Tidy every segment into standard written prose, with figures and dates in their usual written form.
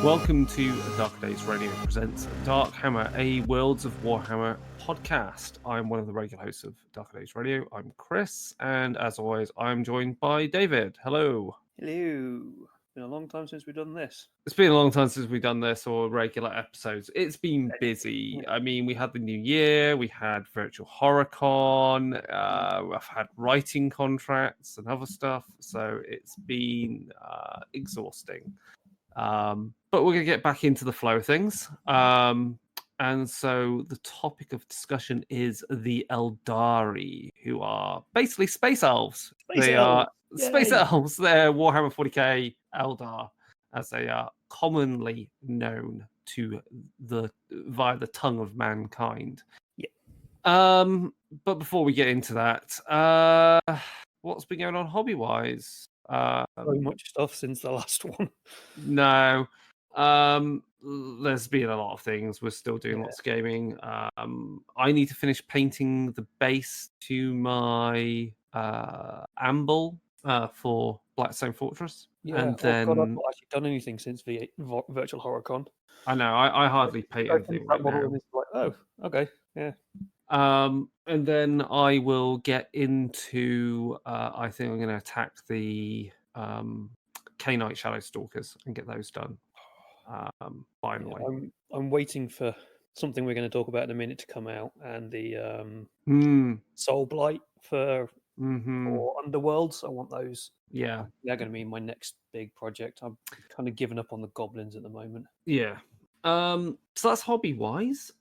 Welcome to Dark Days Radio presents Darkhammer, a Worlds of Warhammer podcast. I'm one of the regular hosts of Dark Days Radio. I'm Chris, and as always, I'm joined by David. Hello. Hello. Been a long time since we've done this. It's been a long time since we've done this or regular episodes. It's been busy. I mean, we had the new year, we had Virtual HorrorCon, I've had writing contracts and other stuff, so it's been exhausting. But we're going to get back into the flow of things. And so the topic of discussion is the Aeldari, who are basically space elves. Are space elves. They're Warhammer 40k Eldar, as they are commonly known via the tongue of mankind. Yeah. But before we get into that, what's been going on hobby-wise? Very much stuff since the last one. No. There's been a lot of things. We're still doing lots of gaming. I need to finish painting the base to my Amble for Blackstone Fortress. Yeah, and then God, I've not actually done anything since the Virtual HorrorCon. I know, I hardly paint anything right now. Like, oh, okay, yeah. And then I will get into I think I'm going to attack the K-Knight Shadow Stalkers and get those done. Finally, Yeah, I'm waiting for something we're going to talk about in a minute to come out, and the Soul Blight for Underworlds. I want those. Yeah, they're going to be my next big project. I'm kind of giving up on the goblins at the moment. Yeah. So that's hobby wise.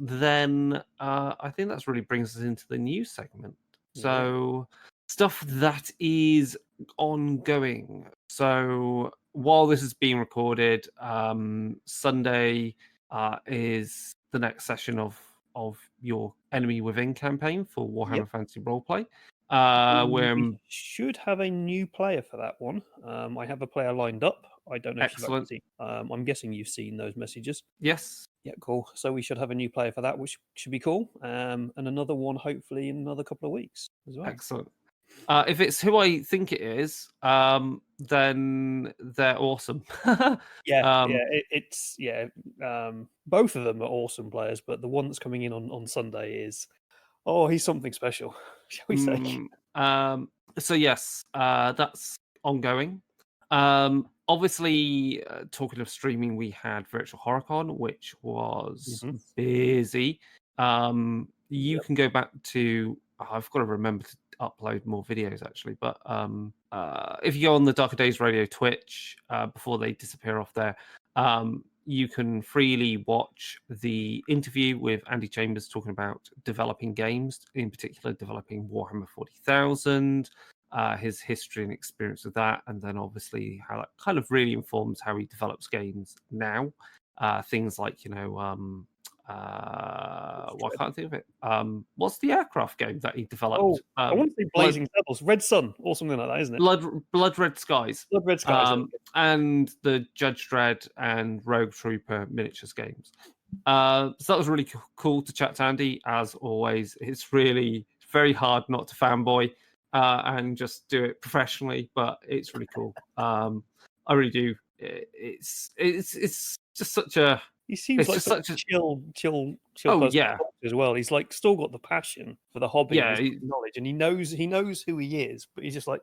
Then I think that's really brings us into the news segment. Yeah. So stuff that is ongoing. So while this is being recorded, Sunday is the next session of your Enemy Within campaign for Warhammer Fantasy Roleplay. We should have a new player for that one. I have a player lined up. I don't know if you've actually seen. I'm guessing you've seen those messages. Yes. Yeah, cool. So we should have a new player for that, which should be cool. And another one hopefully in another couple of weeks as well. Excellent. If it's who I think it is, then they're awesome. Both of them are awesome players, but the one that's coming in on Sunday is, he's something special, shall we say? So yes, that's ongoing. Obviously, talking of streaming, we had Virtual HorrorCon, which was busy. You can go back to. I've got to remember to upload more videos actually, but if you go on the Darker Days Radio Twitch before they disappear off there, you can freely watch the interview with Andy Chambers talking about developing games, in particular developing Warhammer 40,000, his history and experience with that, and then obviously how that kind of really informs how he develops games now. Things like, I can't think of it. What's the aircraft game that he developed? I want to say Blazing Saddles, Red Sun, or something like that, isn't it? Blood Red Skies. Blood Red Skies. And the Judge Dredd and Rogue Trooper miniatures games. So that was really cool to chat to Andy, as always. It's really very hard not to fanboy and just do it professionally, but it's really cool. I really do. It's just such a. He seems like such a chill person as well. He's like still got the passion for the hobby, knowledge, and he knows who he is, but he's just like,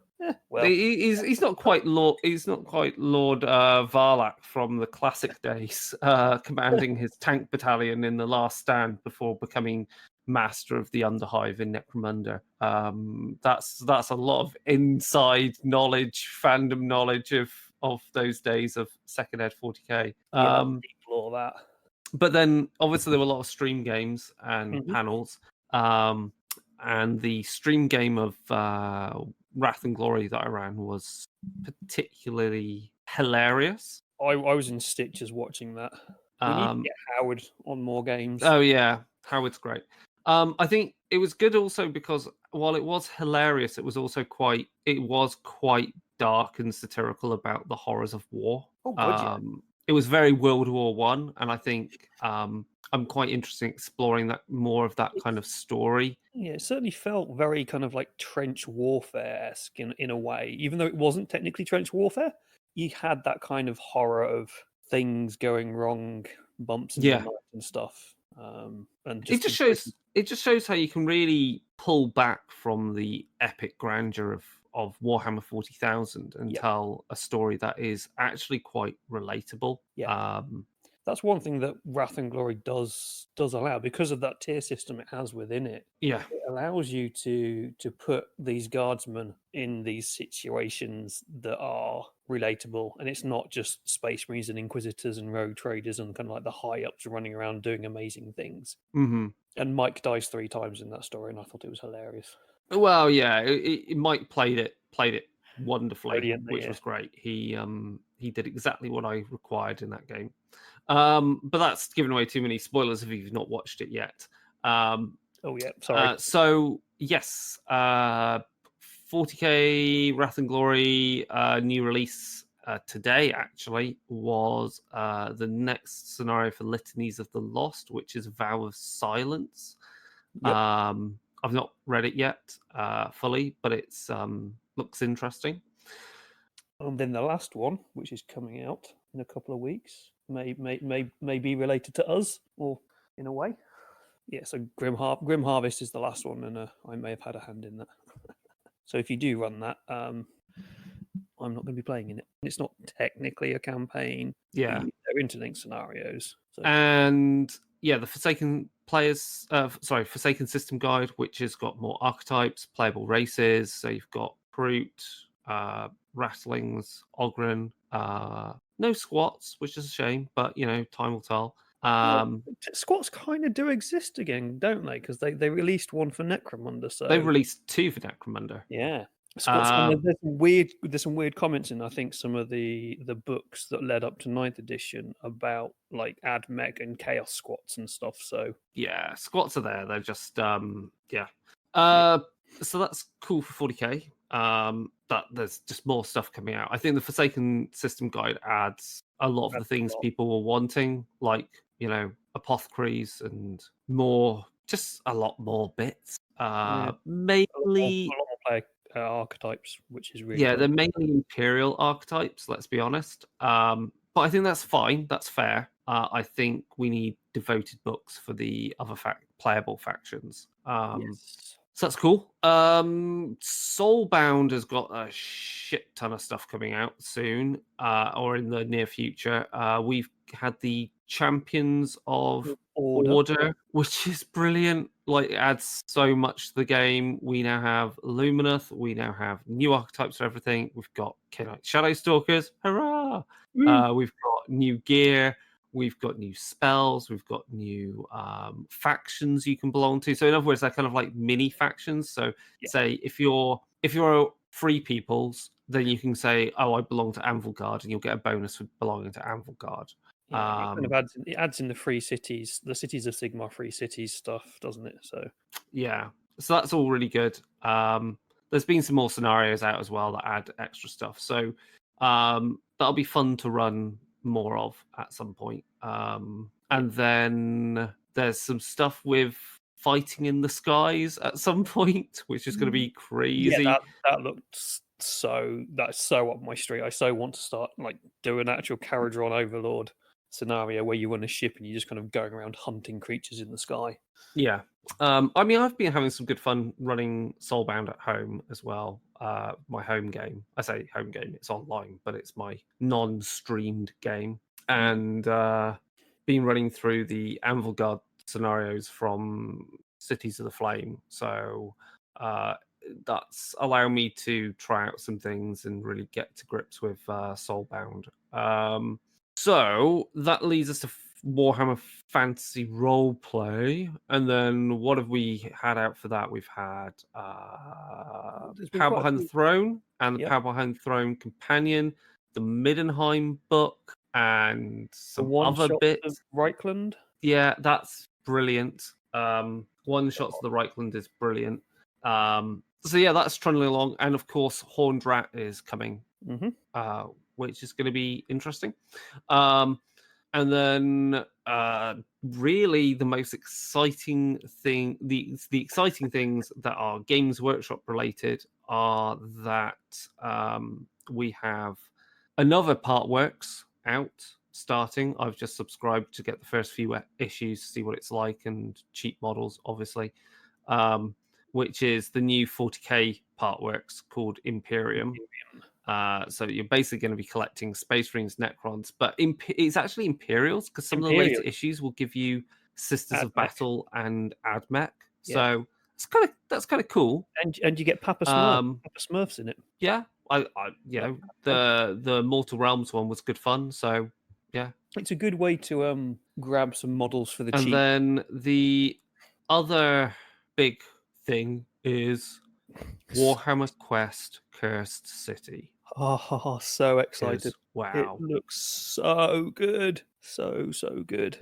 well, he's not quite Lord Varlak from the classic days, commanding his tank battalion in the Last Stand before becoming master of the Underhive in Necromunda. That's a lot of inside knowledge, fandom knowledge of those days of Second Ed 40k. All that. But then obviously there were a lot of stream games and panels, and the stream game of Wrath and Glory that I ran was particularly hilarious. I was in stitches watching that. We need to get Howard on more games. Oh yeah, Howard's great. I think it was good also because while it was hilarious, it was quite dark and satirical about the horrors of war. It was very World War One, and I think I'm quite interested in exploring that more of that kind of story. Yeah, it certainly felt very kind of like trench warfare-esque in a way, even though it wasn't technically trench warfare. you had that kind of horror of things going wrong, bumps in the night and stuff. And just it just shows how you can really pull back from the epic grandeur of Warhammer 40,000 and tell a story that is actually quite relatable. Yeah. That's one thing that Wrath and Glory does allow, because of that tier system it has within it. Yeah, it allows you to put these guardsmen in these situations that are relatable, and it's not just Space Marines and Inquisitors and Rogue Traders and kind of like the high ups running around doing amazing things. Mm-hmm. And Mike dies 3 times in that story, and I thought it was hilarious. Well, yeah, Mike played it wonderfully, which was great. He did exactly what I required in that game. But that's giving away too many spoilers if you've not watched it yet. Oh yeah, sorry. So yes, 40k Wrath and Glory new release today actually was the next scenario for Litanies of the Lost, which is Vow of Silence. Yep. I've not read it yet fully, but it's looks interesting. And then the last one, which is coming out in a couple of weeks, may be related to us, or in a way. Yeah, so Grim Harvest is the last one, and I may have had a hand in that. So if you do run that, I'm not going to be playing in it. It's not technically a campaign. Yeah, they're interlinked scenarios. So. And yeah, the Forsaken Forsaken System Guide, which has got more archetypes, playable races. So you've got Brute, Rattlings, Ogren, no squats, which is a shame, but time will tell. Squats kind of do exist again, don't they? Because they released one for Necromunda. So they released 2 for Necromunda. Yeah. There's some weird comments in, I think, some of the books that led up to 9th edition about like add mech and chaos squats and stuff. So yeah, squats are there. They're just So that's cool for 40k. But there's just more stuff coming out. I think the Forsaken System Guide adds a lot of the things people were wanting, like apothecaries and just a lot more bits. Mainly a lot more player archetypes, which is really they're mainly Imperial archetypes. Let's be honest. But I think that's fine. That's fair. I think we need devoted books for the other playable factions. Yes. So that's cool. Soulbound has got a shit ton of stuff coming out soon, or in the near future. We've had the Champions of Order, which is brilliant. Like, it adds so much to the game. We now have Lumineth. We now have new archetypes for everything. We've got Shadow Stalkers. Hurrah! We've got new gear. We've got new spells. We've got new factions you can belong to. So in other words, they're kind of like mini factions. So say if you're Free Peoples, then you can say, "Oh, I belong to Anvil Guard," and you'll get a bonus for belonging to Anvil Guard. Yeah, it adds in the free cities, the Cities of Sigmar free cities stuff, doesn't it? So yeah, so that's all really good. There's been some more scenarios out as well that add extra stuff. So that'll be fun to run more of at some point. And then there's some stuff with fighting in the skies at some point, which is going to be crazy. Yeah, that looks that's so up my street. I so want to start do an actual Caradron Overlord scenario where you run a ship and you're just kind of going around hunting creatures in the sky. Yeah. I mean, I've been having some good fun running Soulbound at home as well. My home game. I say home game, it's online, but it's my non-streamed game. And been running through the Anvil Guard scenarios from Cities of the Flame. So that's allowed me to try out some things and really get to grips with Soulbound. So that leads us to Warhammer Fantasy Roleplay, and then what have we had out for that? We've had Power Behind the Throne and the Power Behind the Throne Companion, the Middenheim book, and some other bits. Reichland. Yeah, that's brilliant. One shots of the Reichland is brilliant. So yeah, that's trundling along, and of course, Horned Rat is coming, which is going to be interesting. And then really the most exciting thing, the exciting things that are Games Workshop related are that we have Another part works out starting. I've just subscribed to get the first few issues, see what it's like, and cheap models, obviously. Which is the new 40k part works called Imperium. So you're basically going to be collecting Space Marines, Necrons, but it's actually Imperials, because some of the later issues will give you Sisters of Battle and Admech. So that's kind of cool. And you get Papa Smurfs in it. Yeah, the Mortal Realms one was good fun. So yeah, it's a good way to grab some models for the cheap. And then the other big thing is Warhammer Quest Cursed City. Oh, so excited. Wow. It looks so good. So good.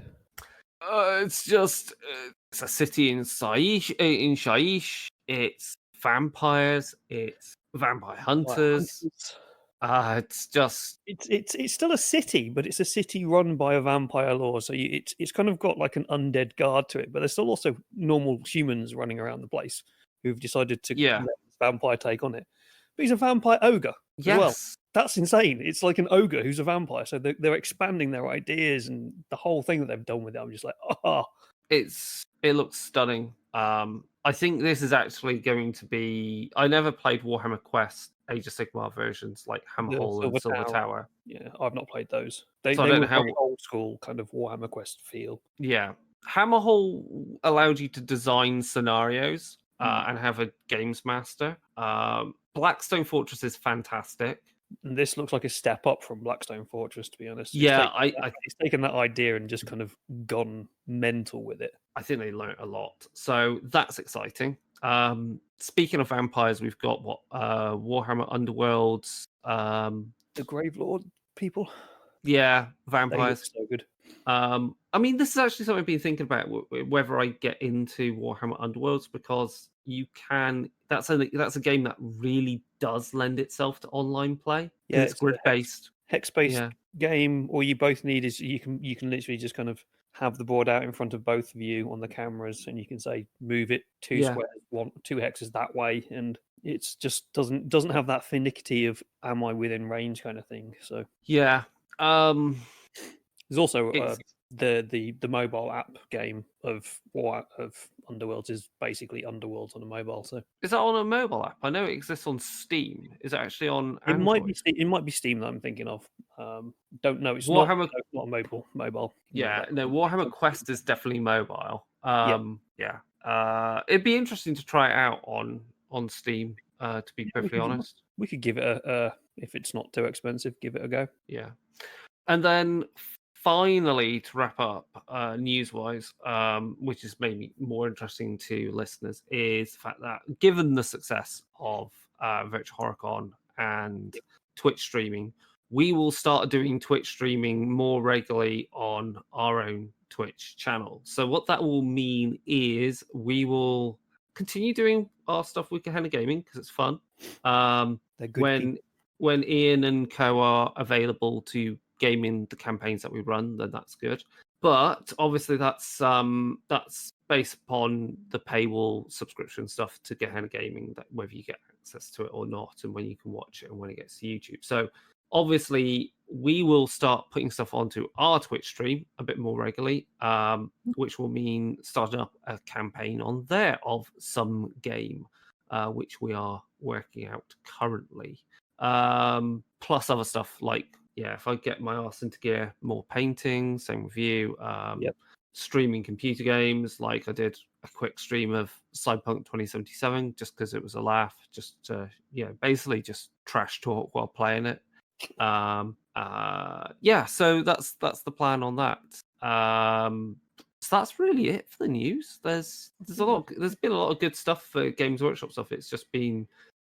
It's just it's a city in Shaiish. It's vampires. It's vampire hunters. It's just it's still a city, but it's a city run by a vampire lord. So it's kind of got like an undead guard to it, but there's still also normal humans running around the place who've decided to let this vampire take on it. But he's a vampire ogre as well. That's insane. It's like an ogre who's a vampire. So they're expanding their ideas and the whole thing that they've done with it. I'm just like, it looks stunning. I think this is actually going to be. I never played Warhammer Quest Age of Sigmar versions like Hammerhall and Silver Tower. Yeah, I've not played those. They were very old school kind of Warhammer Quest feel. Yeah, Hammerhall allowed you to design scenarios and have a games master. Blackstone Fortress is fantastic. And this looks like a step up from Blackstone Fortress, to be honest. It's taken that idea and just kind of gone mental with it. I think they learned a lot, so that's exciting. Speaking of vampires, we've got Warhammer Underworlds, the Gravelord people. Yeah, vampires. So good. I mean, this is actually something I've been thinking about whether I get into Warhammer Underworlds, because you can. That's a game that really does lend itself to online play. Yeah, it's grid based, hex based game. All you both need is you can literally just kind of have the board out in front of both of you on the cameras, and you can say move it 2 squares, 2 hexes that way, and it's just doesn't have that finicky of am I within range kind of thing. So yeah. There's also the mobile app game of Underworlds is basically Underworlds on a mobile. So is that on a mobile app? I know it exists on Steam. Is it actually on Android? It might be Steam that I'm thinking of. Don't know. It's Warhammer... not mobile. Yeah, no. Warhammer Quest is definitely mobile. It'd be interesting to try it out on Steam. To be perfectly honest, we could give it a if it's not too expensive, give it a go. Yeah, and then. Finally, to wrap up, news-wise, which is maybe more interesting to listeners, is the fact that given the success of Virtual HorrorCon and Twitch streaming, we will start doing Twitch streaming more regularly on our own Twitch channel. So what that will mean is we will continue doing our stuff with Gehenna Gaming because it's fun. When Ian and co are available to game in the campaigns that we run, then that's good. But obviously that's based upon the paywall subscription stuff to Gehenna Gaming, that whether you get access to it or not, and when you can watch it and when it gets to YouTube. So obviously we will start putting stuff onto our Twitch stream a bit more regularly, which will mean starting up a campaign on there of some game, which we are working out currently. Plus other stuff like, if I get my arse into gear, more painting, same with you. Streaming computer games, like I did a quick stream of Cyberpunk 2077 just because it was a laugh, just to, basically just trash talk while playing it. So that's the plan on that. So that's really it for the news. There's been a lot of good stuff for Games Workshop stuff. It's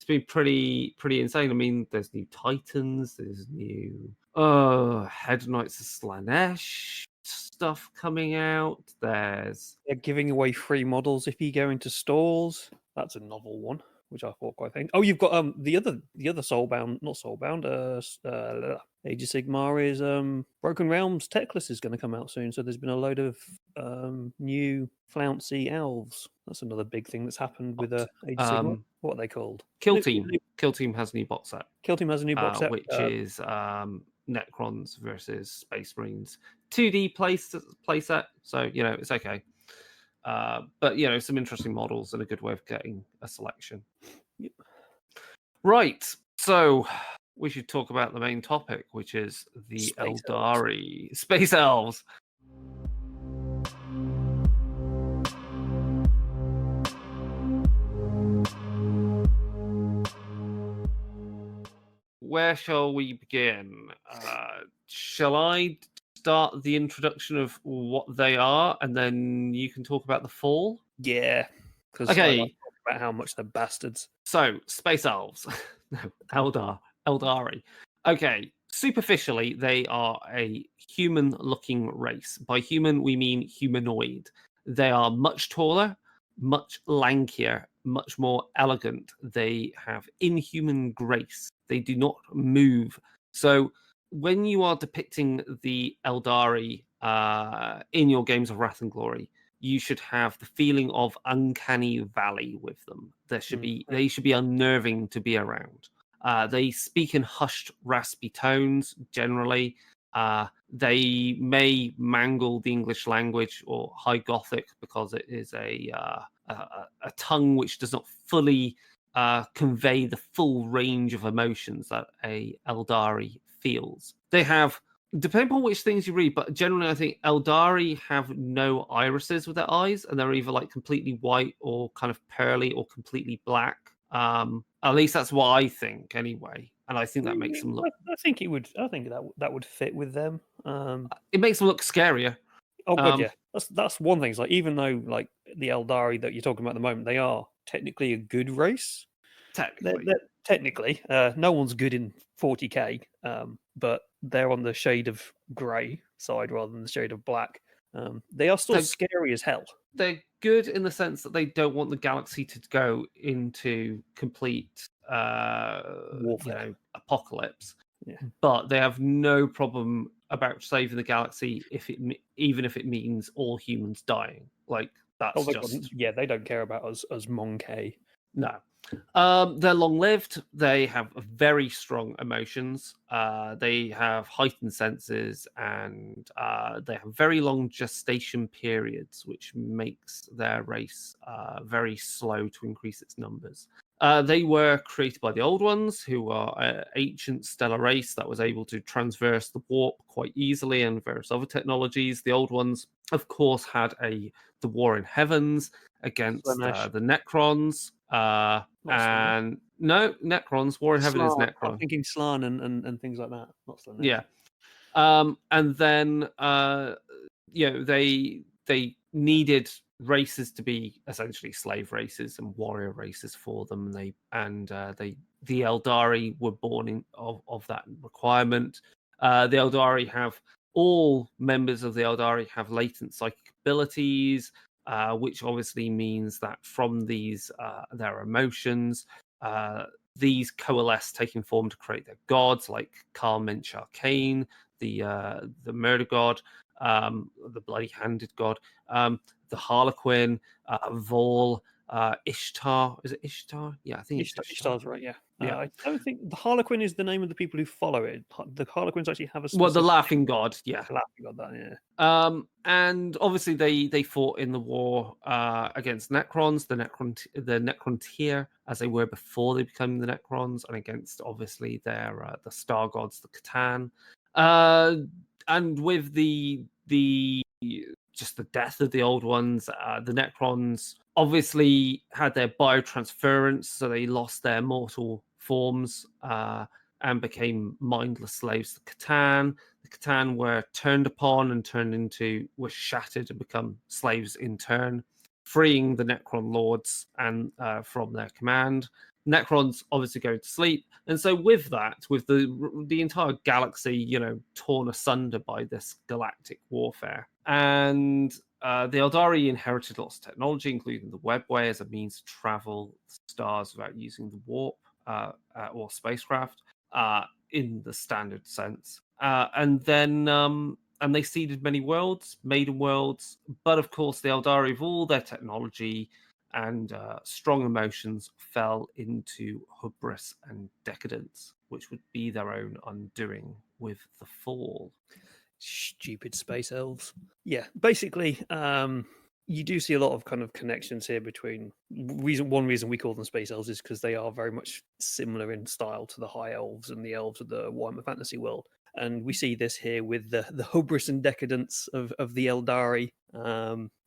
been pretty insane. I mean, there's new Titans, there's new Head Knights of Slanesh stuff coming out. They're giving away free models if you go into stores. That's a novel one. which I thought quite thing. Oh, you've got the other Soulbound, not Soulbound, Age of Sigmar is Broken Realms Techless is going to come out soon. So there's been a load of new flouncy elves. That's another big thing that's happened with Age of Sigmar. What are they called? Kill Team. Kill Team has a new box set. Kill Team has a new box set, which is Necrons versus Space Marines 2D play set. So it's okay. But some interesting models and a good way of getting a selection. Yep. Right. So we should talk about the main topic, which is the Space Aeldari Space Elves. Where shall we begin? Shall I start the introduction of what they are, and then you can talk about the fall? Yeah. Because okay. I like to talk about how much they're bastards. So, Space Elves. No, Aeldari. Okay, superficially, they are a human-looking race. By human, we mean humanoid. They are much taller, much lankier, much more elegant. They have inhuman grace. They do not move. So when you are depicting the Aeldari in your games of Wrath and Glory, you should have the feeling of uncanny valley with them. They should be unnerving to be around. They speak in hushed, raspy tones generally. They may mangle the English language or High Gothic because it is a tongue which does not fully convey the full range of emotions that a Aeldari feels. They have, depending on which things you read, but generally I think Aeldari have no irises with their eyes, and they're either like completely white or kind of pearly or completely black. At least that's what I think anyway, and I think that makes them look. I think it would. I think that would fit with them. It makes them look scarier. Oh god, yeah. That's one thing. It's like, even though like the Aeldari that you're talking about at the moment, they are technically a good race. Technically, no one's good in 40k, but they're on the shade of grey side rather than the shade of black. They are still scary as hell. They're good in the sense that they don't want the galaxy to go into complete warfare, apocalypse. Yeah. But they have no problem about saving the galaxy even if it means all humans dying. Like that's they don't care about us as Monkey. No. They're long-lived. They have very strong emotions. They have heightened senses, and they have very long gestation periods, which makes their race very slow to increase its numbers. They were created by the Old Ones, who are an ancient stellar race that was able to transverse the warp quite easily and various other technologies. The Old Ones, of course, had the War in Heavens against the Necrons. And no, Necrons. War in Heaven is Necron. I'm thinking Slann and things like that. Not Slann. Yeah. And then they needed races to be essentially slave races and warrior races for them. The Aeldari were born of that requirement. The Aeldari all members of the Aeldari have latent psychic abilities, which obviously means that from these their emotions, these coalesce, taking form to create their gods, like Carl Mensch Arcane, the murder god, the bloody-handed god, the Harlequin, Vol, Ishtar. Is it Ishtar? Yeah, I think Ishtar's right. Yeah. Yeah. I don't think the Harlequin is the name of the people who follow it. The Harlequins actually have a specific... Well, the laughing god. Yeah, the laughing god. That, yeah. And obviously they fought in the war against Necrons, the Necrontyr, as they were before they became the Necrons, and against obviously their the star gods, the Catan. And with the just the death of the Old Ones, the Necrons obviously had their biotransference, so they lost their mortal forms and became mindless slaves to the Catan. The Catan were turned upon and were shattered and become slaves in turn, freeing the Necron lords and from their command. Necrons obviously go to sleep, and so with that, with the entire galaxy, torn asunder by this galactic warfare, and the Eldari inherited lots of technology, including the webway as a means to travel stars without using the warp or spacecraft in the standard sense. And they seeded many worlds, maiden worlds, but of course the Eldari, with all their technology and strong emotions, fell into hubris and decadence, which would be their own undoing with the fall. Stupid space elves. Yeah, basically, you do see a lot of kind of connections here between one reason we call them space elves is because they are very much similar in style to the high elves and the elves of the Warhammer Fantasy world. And we see this here with the hubris and decadence of the Eldari.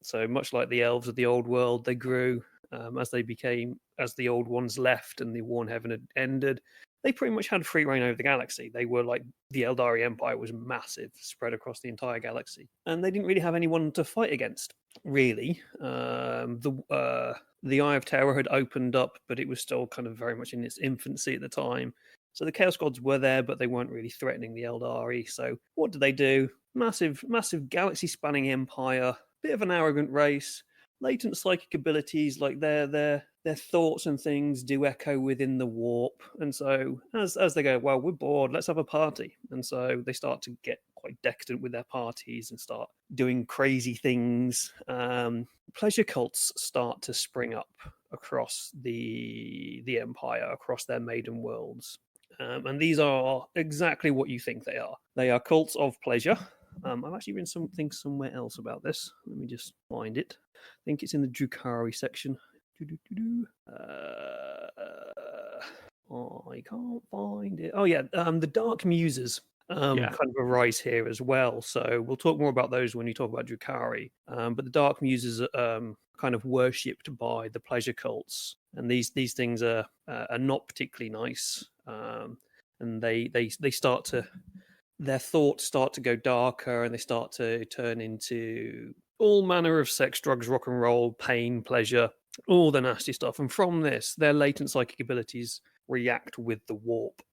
So much like the elves of the old world, they grew as the old ones left and the war in heaven had ended. They pretty much had free reign over the galaxy. They were like the Eldari Empire was massive, spread across the entire galaxy, and they didn't really have anyone to fight against. Really, the Eye of Terror had opened up, but it was still kind of very much in its infancy at the time. So the Chaos Gods were there, but they weren't really threatening the Eldari. So what did they do? Massive galaxy-spanning empire, bit of an arrogant race, latent psychic abilities, like their thoughts and things do echo within the warp. And so as they go, well, we're bored, let's have a party. And so they start to get quite decadent with their parties and start doing crazy things. Pleasure cults start to spring up across the empire, across their maiden worlds. And these are exactly what you think they are. They are cults of pleasure. I've actually written something somewhere else about this. Let me just find it. I think it's in the Drukhari section. I can't find it. Oh yeah, the Dark Muses kind of arise here as well. So we'll talk more about those when you talk about Drukhari. But the Dark Muses are kind of worshipped by the pleasure cults, and these things are not particularly nice. And they start to, their thoughts start to go darker, and they start to turn into all manner of sex, drugs, rock and roll, pain, pleasure, all the nasty stuff. And from this, their latent psychic abilities react with the warp,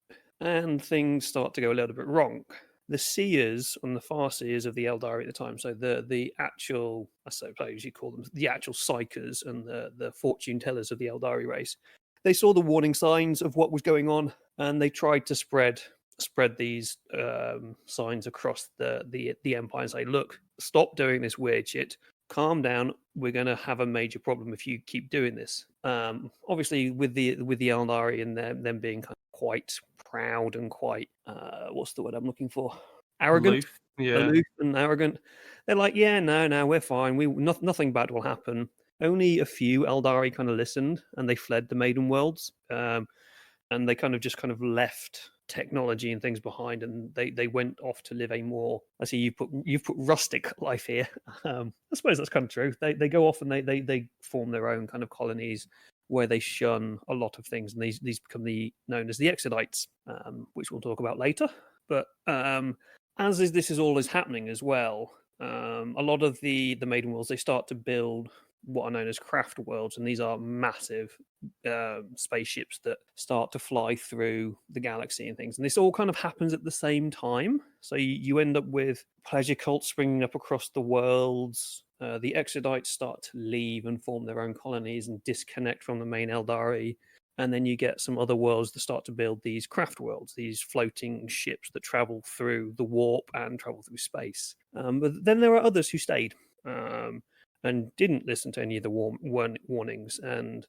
and things start to go a little bit wrong. The seers and the far seers of the Eldari at the time, so the actual, I suppose you call them the actual psychers and the fortune tellers of the Eldari race, they saw the warning signs of what was going on, and they tried to spread these signs across the empire and say, look, stop doing this weird shit, calm down, we're going to have a major problem if you keep doing this. Obviously with the Eldari and them being kind of quite proud and quite what's the word I'm looking for, arrogant, aloof and arrogant, they're like, yeah, no, we're fine, nothing bad will happen. Only a few Eldari kind of listened, and they fled the Maiden Worlds, and they kind of left technology and things behind, and they went off to live a more, I see you've put rustic life here. I suppose that's kind of true. They go off and they form their own kind of colonies where they shun a lot of things, and these become known as the Exodites, which we'll talk about later. But this is all happening as well, a lot of the Maiden Worlds, they start to build what are known as craft worlds, and these are massive spaceships that start to fly through the galaxy and things. And this all kind of happens at the same time. So you end up with pleasure cults springing up across the worlds. The Exodites start to leave and form their own colonies and disconnect from the main Eldari. And then you get some other worlds that start to build these craft worlds, these floating ships that travel through the warp and travel through space. But then there are others who stayed and didn't listen to any of the warnings, and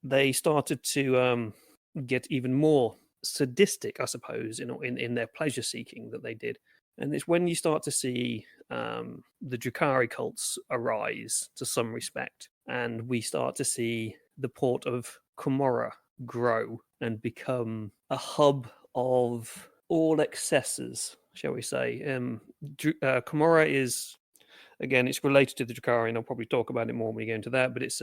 they started to get even more sadistic, I suppose, in their pleasure seeking that they did. And it's when you start to see the Drukhari cults arise to some respect, and we start to see the port of Komorra grow and become a hub of all excesses, shall we say. Komorra is, again, it's related to the Drukhari, and I'll probably talk about it more when we get into that. But it's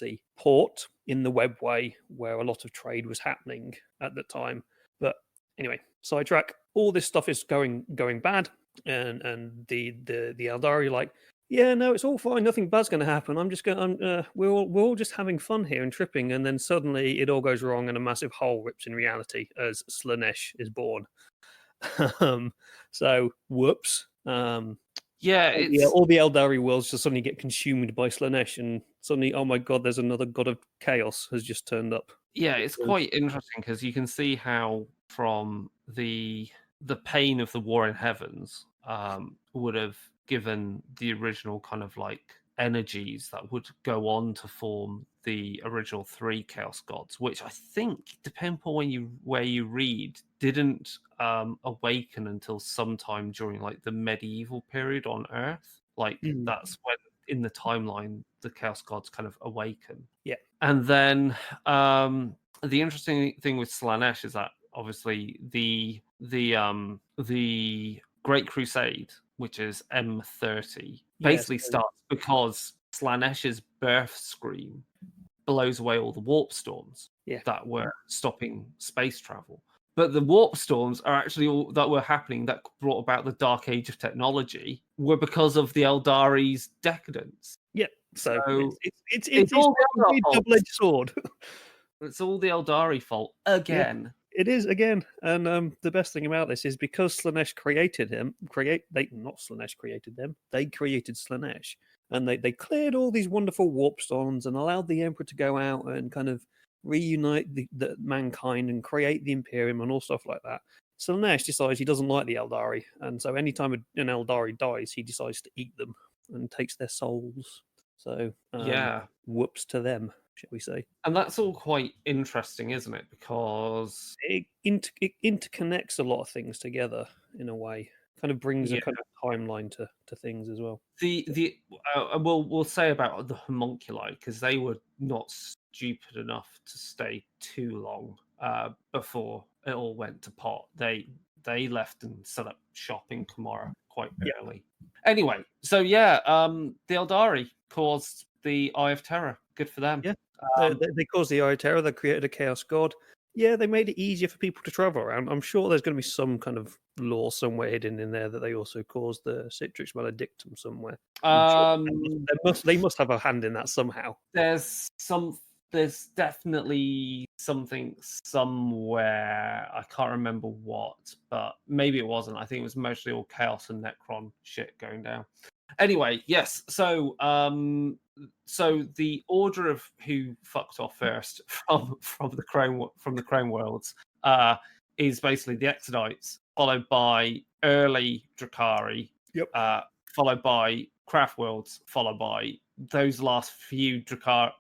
a port in the webway where a lot of trade was happening at the time. But anyway, sidetrack. All this stuff is going bad, and the Aeldari are like, yeah, no, it's all fine. Nothing bad's going to happen. We're all just having fun here and tripping, and then suddenly it all goes wrong, and a massive hole rips in reality as Slaanesh is born. So whoops. Yeah, All the Eldari worlds just suddenly get consumed by Slanesh, and suddenly, oh my god, there's another god of chaos has just turned up. yeah, it's quite interesting because you can see how from the pain of the War in Heavens would have given the original kind of like energies that would go on to form the original 3 Chaos Gods, which I think, depending on where you read, didn't awaken until sometime during like the medieval period on Earth. Like that's when in the timeline the Chaos Gods kind of awaken. Yeah. And then the interesting thing with Slanesh is that obviously the Great Crusade, which is M30, basically starts because Slanesh's birth scream blows away all the warp storms that were stopping space travel. But the warp storms are actually all that were happening that brought about the dark age of technology were because of the Eldari's decadence. Yeah, so it's all a double-edged sword. It's all the Eldari fault again. Yeah, it is again, and the best thing about this is because Slanesh created him. Not Slanesh created them. They created Slanesh, and they cleared all these wonderful warp storms and allowed the Emperor to go out and kind of reunite the mankind and create the Imperium and all stuff like that. Slanesh decides he doesn't like the Eldari, and so anytime an Eldari dies, he decides to eat them and takes their souls. So whoops to them, shall we say? And that's all quite interesting, isn't it? Because it interconnects a lot of things together in a way. Kind of brings a kind of timeline to things as well. We'll say about the homunculi because they were not stupid enough to stay too long before it all went to pot. They left and set up shop in Kamara quite early. Anyway, so the Eldari caused the Eye of Terror. Good for them. Yeah, they caused the Eye of Terror. They created a Chaos God. Yeah, they made it easier for people to travel around. I'm sure there's going to be some kind of lore somewhere hidden in there that they also caused the Citrix Maledictum somewhere. They must have a hand in that somehow. There's definitely something somewhere. I can't remember what, but maybe it wasn't. I think it was mostly all Chaos and Necron shit going down. Anyway, yes. So the order of who fucked off first from the Chrome Worlds is basically the Exodites, followed by early Drakari, followed by Craft Worlds, followed by those last few Drakari.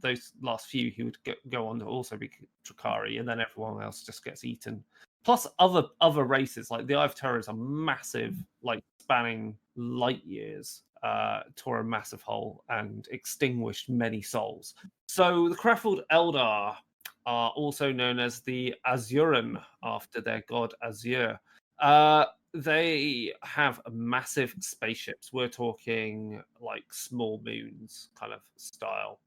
Those last few who would go on to also be Drakari, and then everyone else just gets eaten. Plus other races, like the Eye of Terror is a massive, like spanning light years, tore a massive hole and extinguished many souls. So the Craftworld Eldar are also known as the Azuran after their god Azure. They have massive spaceships. We're talking like small moons kind of style,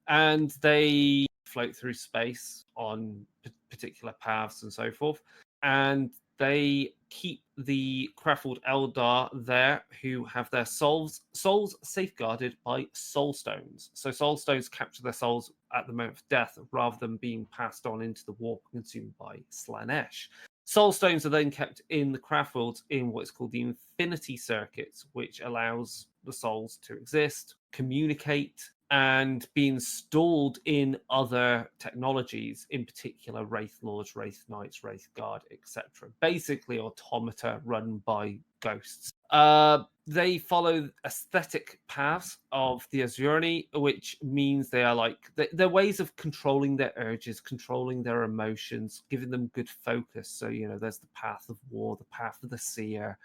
and they float through space on particular paths and so forth. And they keep the Craftworld Eldar there, who have their souls safeguarded by soul stones. So soul stones capture their souls at the moment of death, rather than being passed on into the warp consumed by Slanesh. Soul stones are then kept in the Craftworlds in what is called the Infinity Circuits, which allows the souls to exist, communicate, and be installed in other technologies, in particular Wraith Lords, Wraith Knights, Wraith Guard, etc. Basically automata run by ghosts. They follow aesthetic paths of the Azurani, which means they are like they're ways of controlling their urges, controlling their emotions, giving them good focus. So there's the path of war, the path of the seer,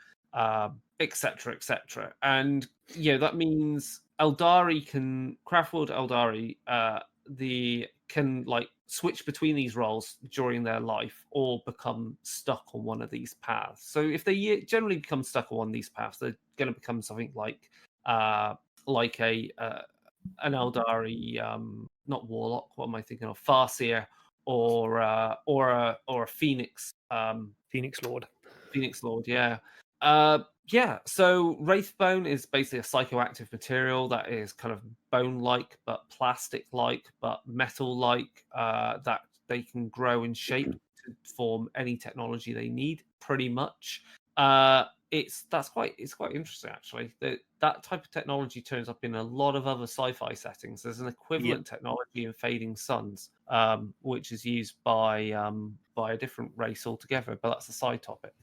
etc., etc. And that means Craftworld Eldari, can like switch between these roles during their life, or become stuck on one of these paths. So if they generally become stuck on one of these paths, they're going to become something like an Eldari, not Warlock. What am I thinking of? Farseer, or a Phoenix. Phoenix Lord. Phoenix Lord, yeah. So Wraithbone is basically a psychoactive material that is kind of bone-like, but plastic-like, but metal-like, that they can grow in shape to form any technology they need, pretty much. it's quite interesting actually. That type of technology turns up in a lot of other sci-fi settings. There's an equivalent technology in Fading Suns, which is used by a different race altogether, but that's a side topic.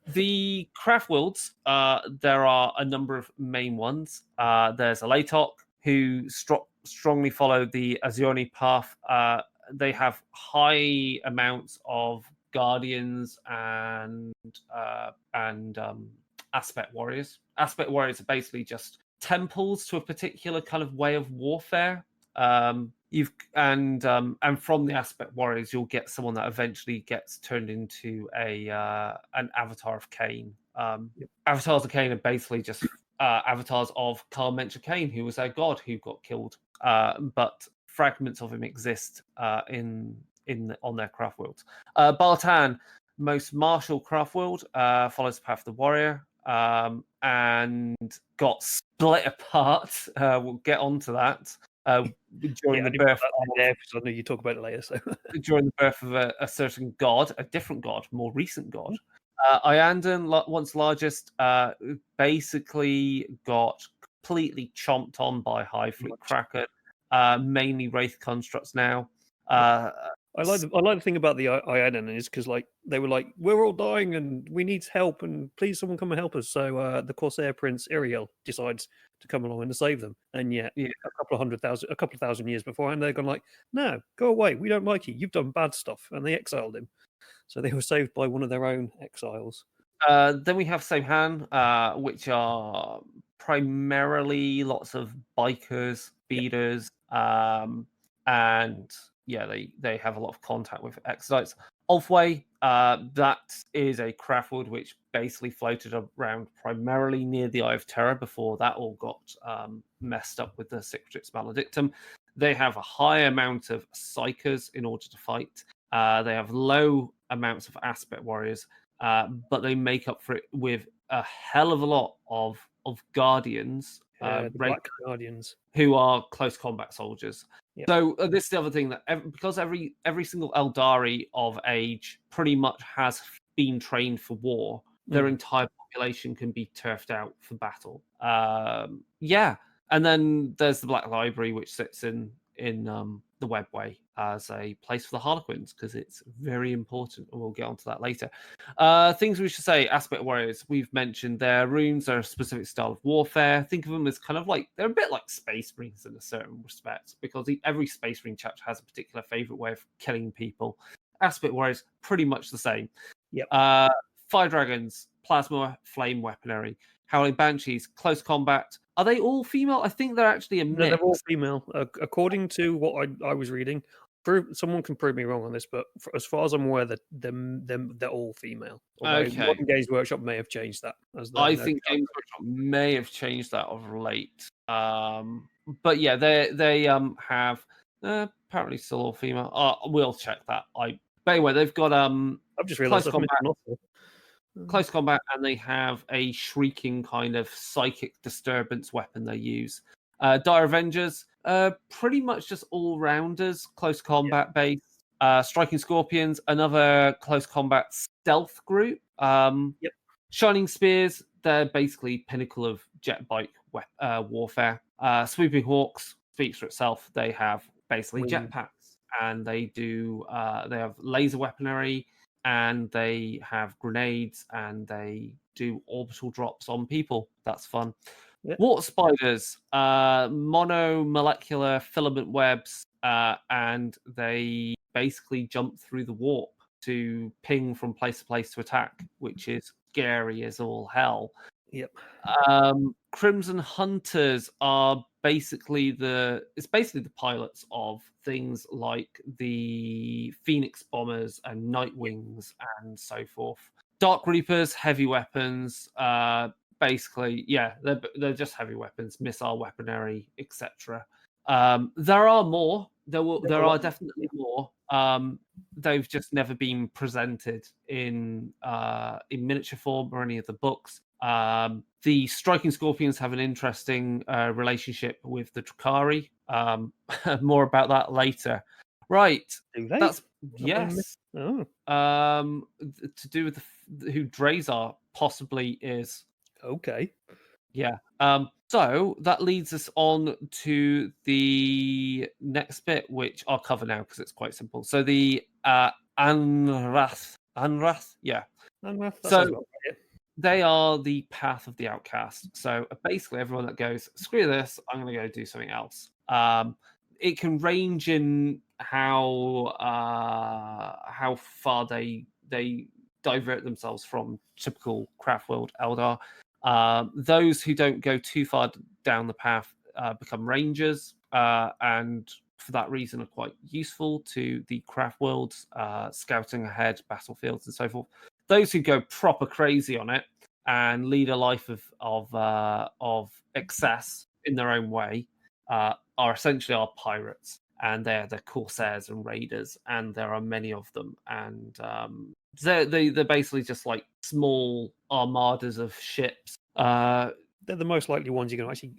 The craft worlds, there are a number of main ones. There's Alatok, who strongly follow the Azioni path. They have high amounts of guardians and aspect warriors. Aspect warriors are basically just temples to a particular kind of way of warfare. And from the aspect warriors, you'll get someone that eventually gets turned into an avatar of Cain. Avatars of Cain are basically just avatars of Carl Mencher Cain, who was a god who got killed. But fragments of him exist on their craft worlds. Balatan, most martial craft world, follows the path of the warrior, and got split apart. We'll get onto that. During the birth because I know you talk about it later. So during the birth of a certain god, a different god, more recent god. Iandan, once largest, basically got completely chomped on by High Fleet Kraken. Mainly Wraith constructs now. I like the thing about the Iandan is because like they were like, we're all dying and we need help and please someone come and help us. So the Corsair Prince Iriel decides to come along and to save them. And yet a couple of thousand years beforehand, they're gone like, no, go away. We don't like you. You've done bad stuff, and they exiled him. So they were saved by one of their own exiles. Then we have Samhan, which are primarily lots of bikers, speeders, and they have a lot of contact with Exodites. Ulfway, that is a craft world which basically floated around primarily near the Eye of Terror before that all got messed up with the Cicatrix Maledictum. They have a high amount of psychers in order to fight. They have low amounts of aspect warriors, but they make up for it with a hell of a lot of guardians, the Black Guardians, who are close combat soldiers. Yep. So this is the other thing that because every single Aeldari of age pretty much has been trained for war, their entire population can be turfed out for battle. And then there's the Black Library, which sits in the Webway as a place for the Harlequins because it's very important, and we'll get onto that later. Things we should say: Aspect Warriors. We've mentioned their runes are a specific style of warfare. Think of them as kind of like they're a bit like Space Marines in a certain respect because every Space Marine chapter has a particular favorite way of killing people. Aspect Warriors pretty much the same. Yep. Fire Dragons, plasma, flame weaponry. Howling Banshees, close combat. Are they all female? I think they're actually a mix. No, they're all female. According to what I was reading, someone can prove me wrong on this, but as far as I'm aware, they're all female. Although Modern Games Workshop may have changed that. I think Games Workshop may have changed that of late. But yeah, they have apparently still all female. We'll check that. But anyway, they've got I've just realised close combat, and they have a shrieking kind of psychic disturbance weapon they use. Dire Avengers, pretty much just all-rounders, close combat based. Striking Scorpions, another close combat stealth group. Shining Spears, they're basically pinnacle of jet bike warfare. Swooping Hawks speaks for itself. They have basically jetpacks, and they have laser weaponry, and they have grenades, and they do orbital drops on people. That's fun. Water spiders, monomolecular filament webs, and they basically jump through the warp to ping from place to place to attack, which is scary as all hell. Yep. Crimson Hunters are basically the pilots of things like the Phoenix Bombers and Nightwings and so forth. Dark Reapers, heavy weapons, basically, they're just heavy weapons, missile weaponry, etc. There are more. There are definitely more. They've just never been presented in miniature form or any of the books. The Striking Scorpions have an interesting relationship with the Drukhari. More about that later. Right. Do they? That's Have I missed- yes. Oh, To do with who Drazar possibly is. okay. Yeah. So that leads us on to the next bit, which I'll cover now because it's quite simple. So the Anrath, yeah. That So sounds about right. they are the path of the outcast. So basically, everyone that goes, screw this, I'm going to go do something else. It can range in how far they divert themselves from typical craft world Eldar. Those who don't go too far down the path become rangers, and for that reason are quite useful to the craft worlds, scouting ahead, battlefields, and so forth. Those who go proper crazy on it and lead a life of excess in their own way are essentially our pirates, and they're the corsairs and raiders, and there are many of them, and they're basically just like small armadas of ships. They're the most likely ones you're going to actually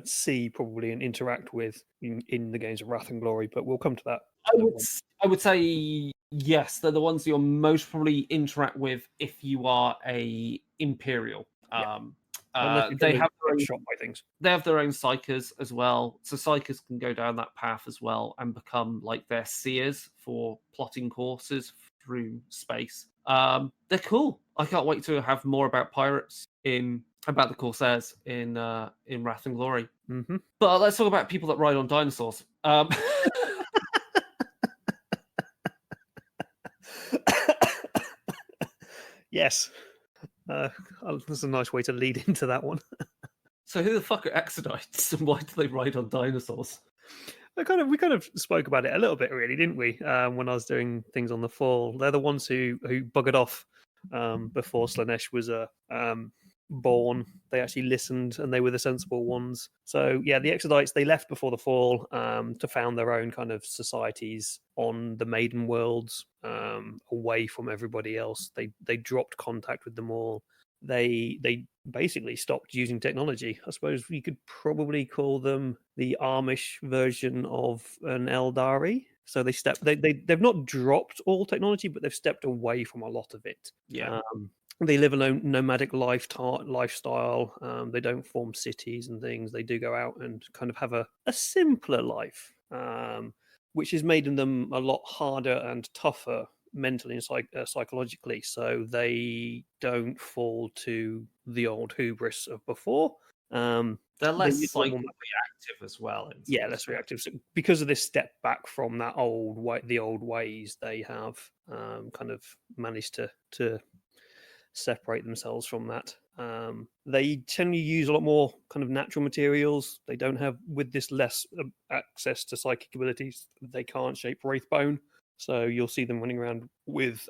see probably and interact with in the games of Wrath and Glory, but we'll come to that. I would say yes, they're the ones you'll most probably interact with if you are a Imperial. Unless They have their own, shot by things. they have their own psychers as well, so psychers can go down that path as well and become like their seers for plotting courses through space. They're cool. I can't wait to have more about pirates about the Corsairs in Wrath and Glory. Mm-hmm. But let's talk about people that ride on dinosaurs. Yes. That's a nice way to lead into that one. So who the fuck are Exodites and why do they ride on dinosaurs? We kind of spoke about it a little bit, really, didn't we? When I was doing things on the fall, they're the ones who buggered off before Slanesh was born. They actually listened, and they were the sensible ones. So yeah, the Exodites, they left before the fall to found their own kind of societies on the Maiden Worlds, away from everybody else. They dropped contact with them all. They basically stopped using technology. I suppose we could probably call them the Amish version of an Aeldari. So they've not dropped all technology, but they've stepped away from a lot of it. Yeah. They live a nomadic lifestyle. They don't form cities and things. They do go out and kind of have a simpler life, which has made them a lot harder and tougher mentally and psychologically. So they don't fall to the old hubris of before. They're less They- psychically active as well. yeah, less reactive. So because of this step back from that the old ways, they have kind of managed to separate themselves from that. They tend to use a lot more kind of natural materials. They don't have, with this less access to psychic abilities, they can't shape wraithbone. So you'll see them running around with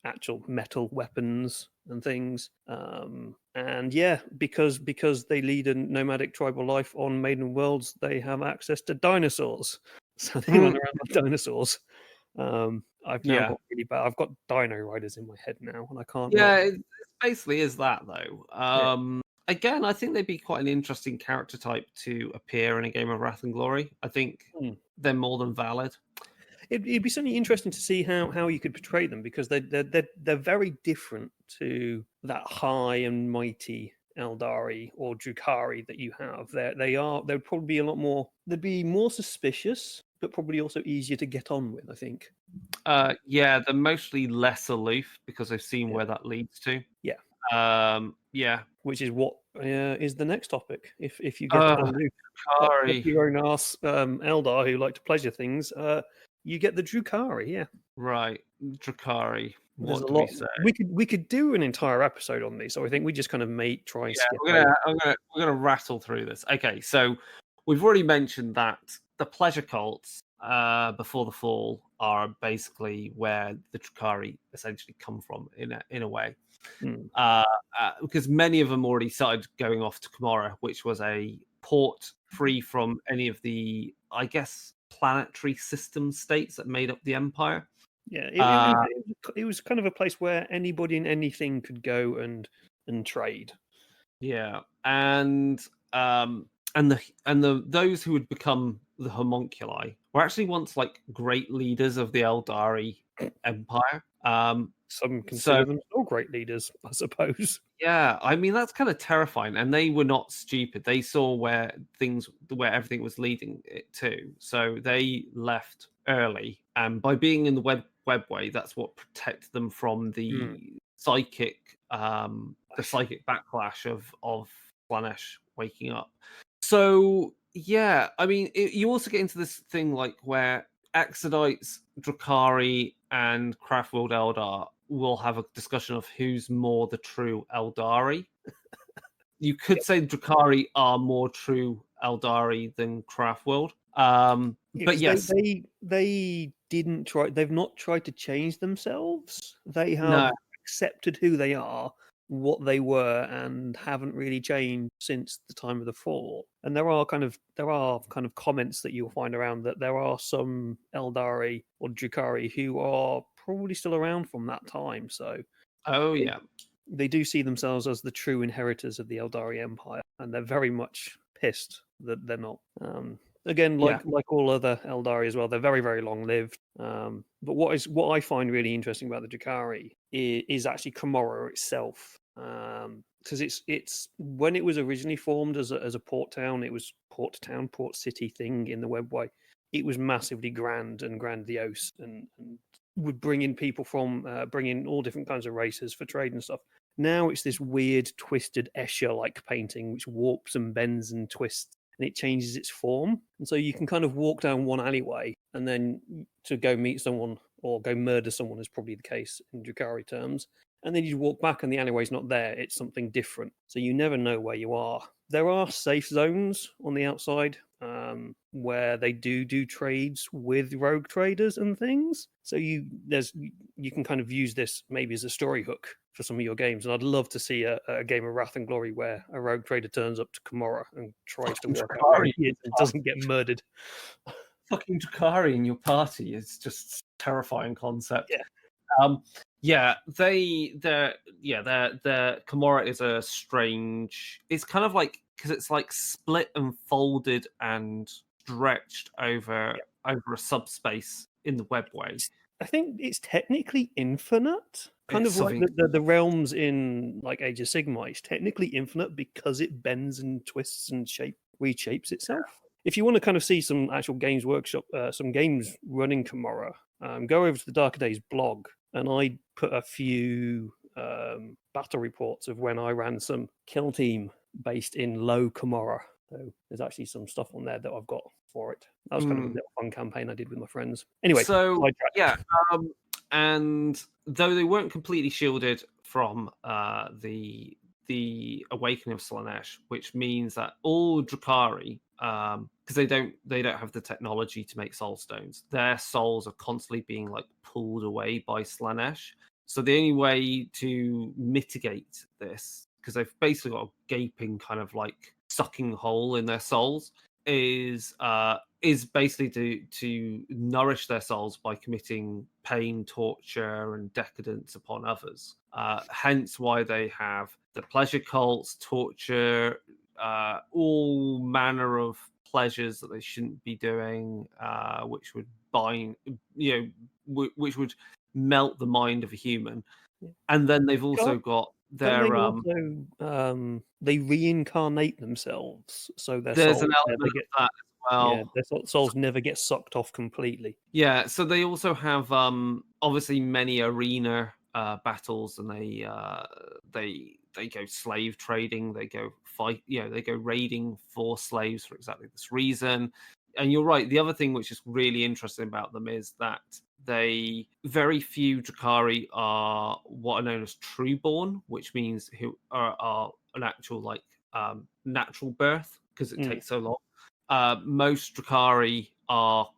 actual metal weapons and things. And yeah, because they lead a nomadic tribal life on Maiden Worlds, they have access to dinosaurs. So they run around with dinosaurs. I've now got really bad. I've got Dino Riders in my head now, and I can't. Yeah, it basically is that though. Again, I think they'd be quite an interesting character type to appear in a game of Wrath and Glory. I think they're more than valid. It'd be certainly interesting to see how you could portray them, because they're very different to that high and mighty Aeldari or Drukhari that you have. They'd probably be a lot more. They'd be more suspicious, but probably also easier to get on with, I think. Yeah, they're mostly less aloof because they've seen where that leads to. Yeah. Yeah. Which is what is the next topic. If you get aloof, like your own ass Eldar who like to pleasure things, you get the Drukhari. Yeah. Right, Drukhari. There's What a do lot. we say? We could do an entire episode on these, so I think we just kind of try and skip. We're gonna rattle through this. Okay, so we've already mentioned that the pleasure cults before the fall are basically where the Drukhari essentially come from in a way, because many of them already started going off to Camorra, which was a port free from any of the, I guess, planetary system states that made up the Empire. Yeah, it was kind of a place where anybody and anything could go and trade. Yeah, and those who would become the homunculi were actually once like great leaders of the Aeldari Empire. Some So consider them still great leaders, I suppose. yeah, I mean that's kind of terrifying, and they were not stupid. They saw where everything was leading it to, so they left early. And by being in the webway, that's what protected them from the psychic, backlash of Slanesh waking up. So yeah, I mean, you also get into this thing like where Exodites, Drakari, and Craftworld Eldar will have a discussion of who's more the true Eldari. You could say Drakari are more true Eldari than Craftworld. But yes, they didn't try. They've not tried to change themselves. They have no, accepted who they are, what they were, and haven't really changed since the time of the fall. And there are kind of comments that you'll find around that there are some Eldari or Drakari who are probably still around from that time. So oh they, yeah, they do see themselves as the true inheritors of the Eldari Empire, and they're very much pissed that they're not. Again, yeah, like all other Eldari as well, they're very, very long lived. But what I find really interesting about the Drakari is actually Camorra itself, because it's when it was originally formed as a port town, it was port city thing in the webway. It was massively grand and grandiose, and would bring in people from bring in all different kinds of races for trade and stuff. Now it's this weird, twisted Escher-like painting, which warps and bends and twists, and it changes its form. And so you can kind of walk down one alleyway, and then to go meet someone or go murder someone is probably the case in Drakari terms. And then you walk back, and the alleyway's not there; it's something different. So you never know where you are. There are safe zones on the outside where they do trades with rogue traders and things. So you can kind of use this maybe as a story hook for some of your games. And I'd love to see a game of Wrath and Glory where a rogue trader turns up to Camorra and tries to work out where he is and doesn't get murdered. fucking Drakari in your party is just a terrifying concept. Yeah. Yeah, their Camorra is a strange. It's kind of like because it's like split and folded and stretched over a subspace in the webway. I think it's technically infinite, kind It's of like something- the realms in like Age of Sigmar. It's technically infinite because it bends and twists and reshapes itself. If you want to kind of see some actual Games Workshop, some games running Camorra, go over to the Darker Days blog, and I put a few battle reports of when I ran some kill team based in Low Camorra. So there's actually some stuff on there that I've got for it. That was kind of a little fun campaign I did with my friends. Anyway, so yeah, and though they weren't completely shielded from the awakening of Slanesh, which means that all Drakari, because they don't have the technology to make soul stones, their souls are constantly being like pulled away by Slanesh. So the only way to mitigate this, because they've basically got a gaping kind of like sucking hole in their souls, is basically to nourish their souls by committing pain, torture, and decadence upon others. Hence why they have the pleasure cults, torture, all manner of pleasures that they shouldn't be doing, which would which would melt the mind of a human. And then they've also got their they reincarnate themselves, so their there's souls an element of that as well. Yeah, their souls never get sucked off completely. Yeah, so they also have obviously many arena battles, and they go slave trading, they go fight, they go raiding for slaves for exactly this reason. And you're right, the other thing which is really interesting about them is that very few Drakari are what are known as trueborn, which means who are an actual like natural birth, because it takes so long. Most Drakari are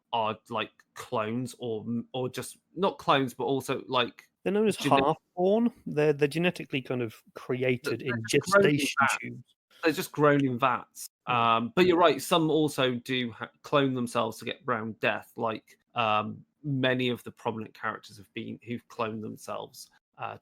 like clones, or just not clones, but also like they're known as half-born. They're genetically kind of created in gestation tubes. They're just grown in vats. But you're right. Some also do clone themselves to get around death, like many of the prominent characters who've cloned themselves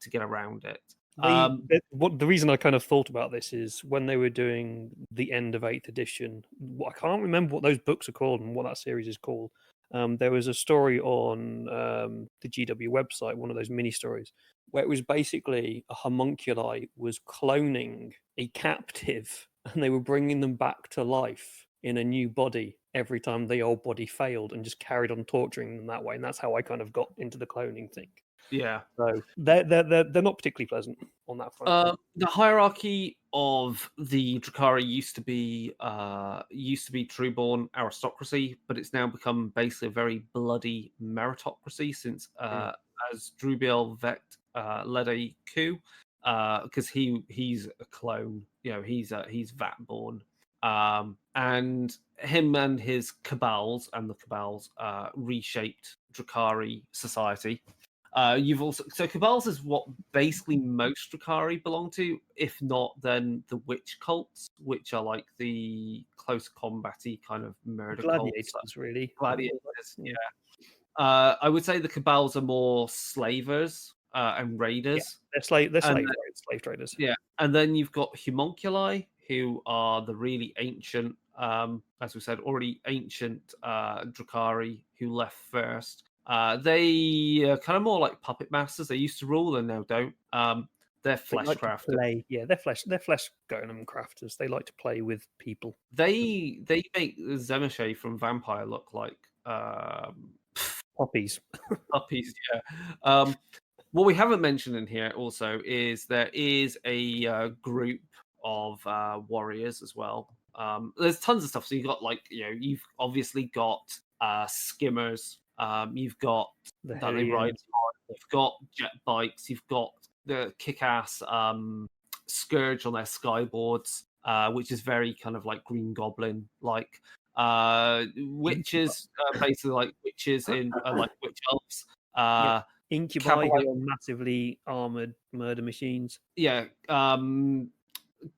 to get around it. What the reason I kind of thought about this is when they were doing the end of 8th edition. I can't remember what those books are called and what that series is called. There was a story on the GW website, one of those mini stories, where it was basically a homunculi was cloning a captive, and they were bringing them back to life in a new body every time the old body failed, and just carried on torturing them that way. And that's how I kind of got into the cloning thing. Yeah. So they're not particularly pleasant on that front. The hierarchy of the Drakari used to be trueborn aristocracy, but it's now become basically a very bloody meritocracy since as Drubiel Vect led a coup, because he's a clone, he's Vat born, and him and his cabals reshaped Drakari society. You've also cabals is what basically most Drakari belong to, if not then the witch cults, which are like the close combat-y kind of murder gladiators, cults. Really. Gladiators, yeah. I would say the cabals are more slavers and raiders. Yeah, they're slave traders. Yeah, and then you've got homunculi, who are the really ancient, as we said, already ancient Drakari who left first. They are kind of more like puppet masters. They used to rule and now don't. They're flesh crafters. Yeah, they're flesh golem crafters. They like to play with people. They make Zemeche from Vampire look like puppies. Puppies, yeah. What we haven't mentioned in here also is there is a group of warriors as well. There's tons of stuff. So you've got you've obviously got skimmers. You've got that they ride on. You've got jet bikes. You've got the kick-ass scourge on their skyboards, which is very kind of like Green Goblin like. Witches, basically like witches in like witch elves. Incubi who are massively armored murder machines. Yeah.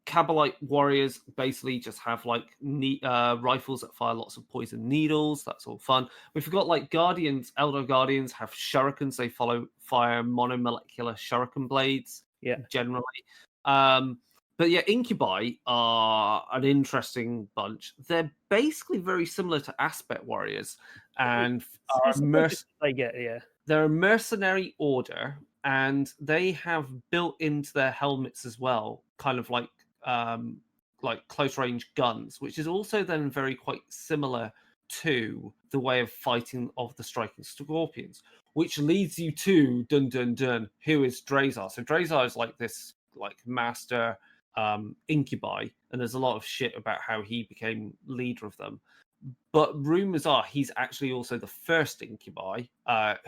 Cabalite warriors basically just have like rifles that fire lots of poison needles. That's all fun. We forgot like guardians. Eldar guardians have shurikens. They fire monomolecular shuriken blades. Yeah, generally. But yeah, incubi are an interesting bunch. They're basically very similar to aspect warriors, and they're a mercenary order, and they have built into their helmets as well, kind of like close range guns, which is also then very quite similar to the way of fighting of the striking scorpions, which leads you to dun dun dun. Who is Drazar? So Drazar is like this master incubi, and there's a lot of shit about how he became leader of them. But rumors are he's actually also the first incubi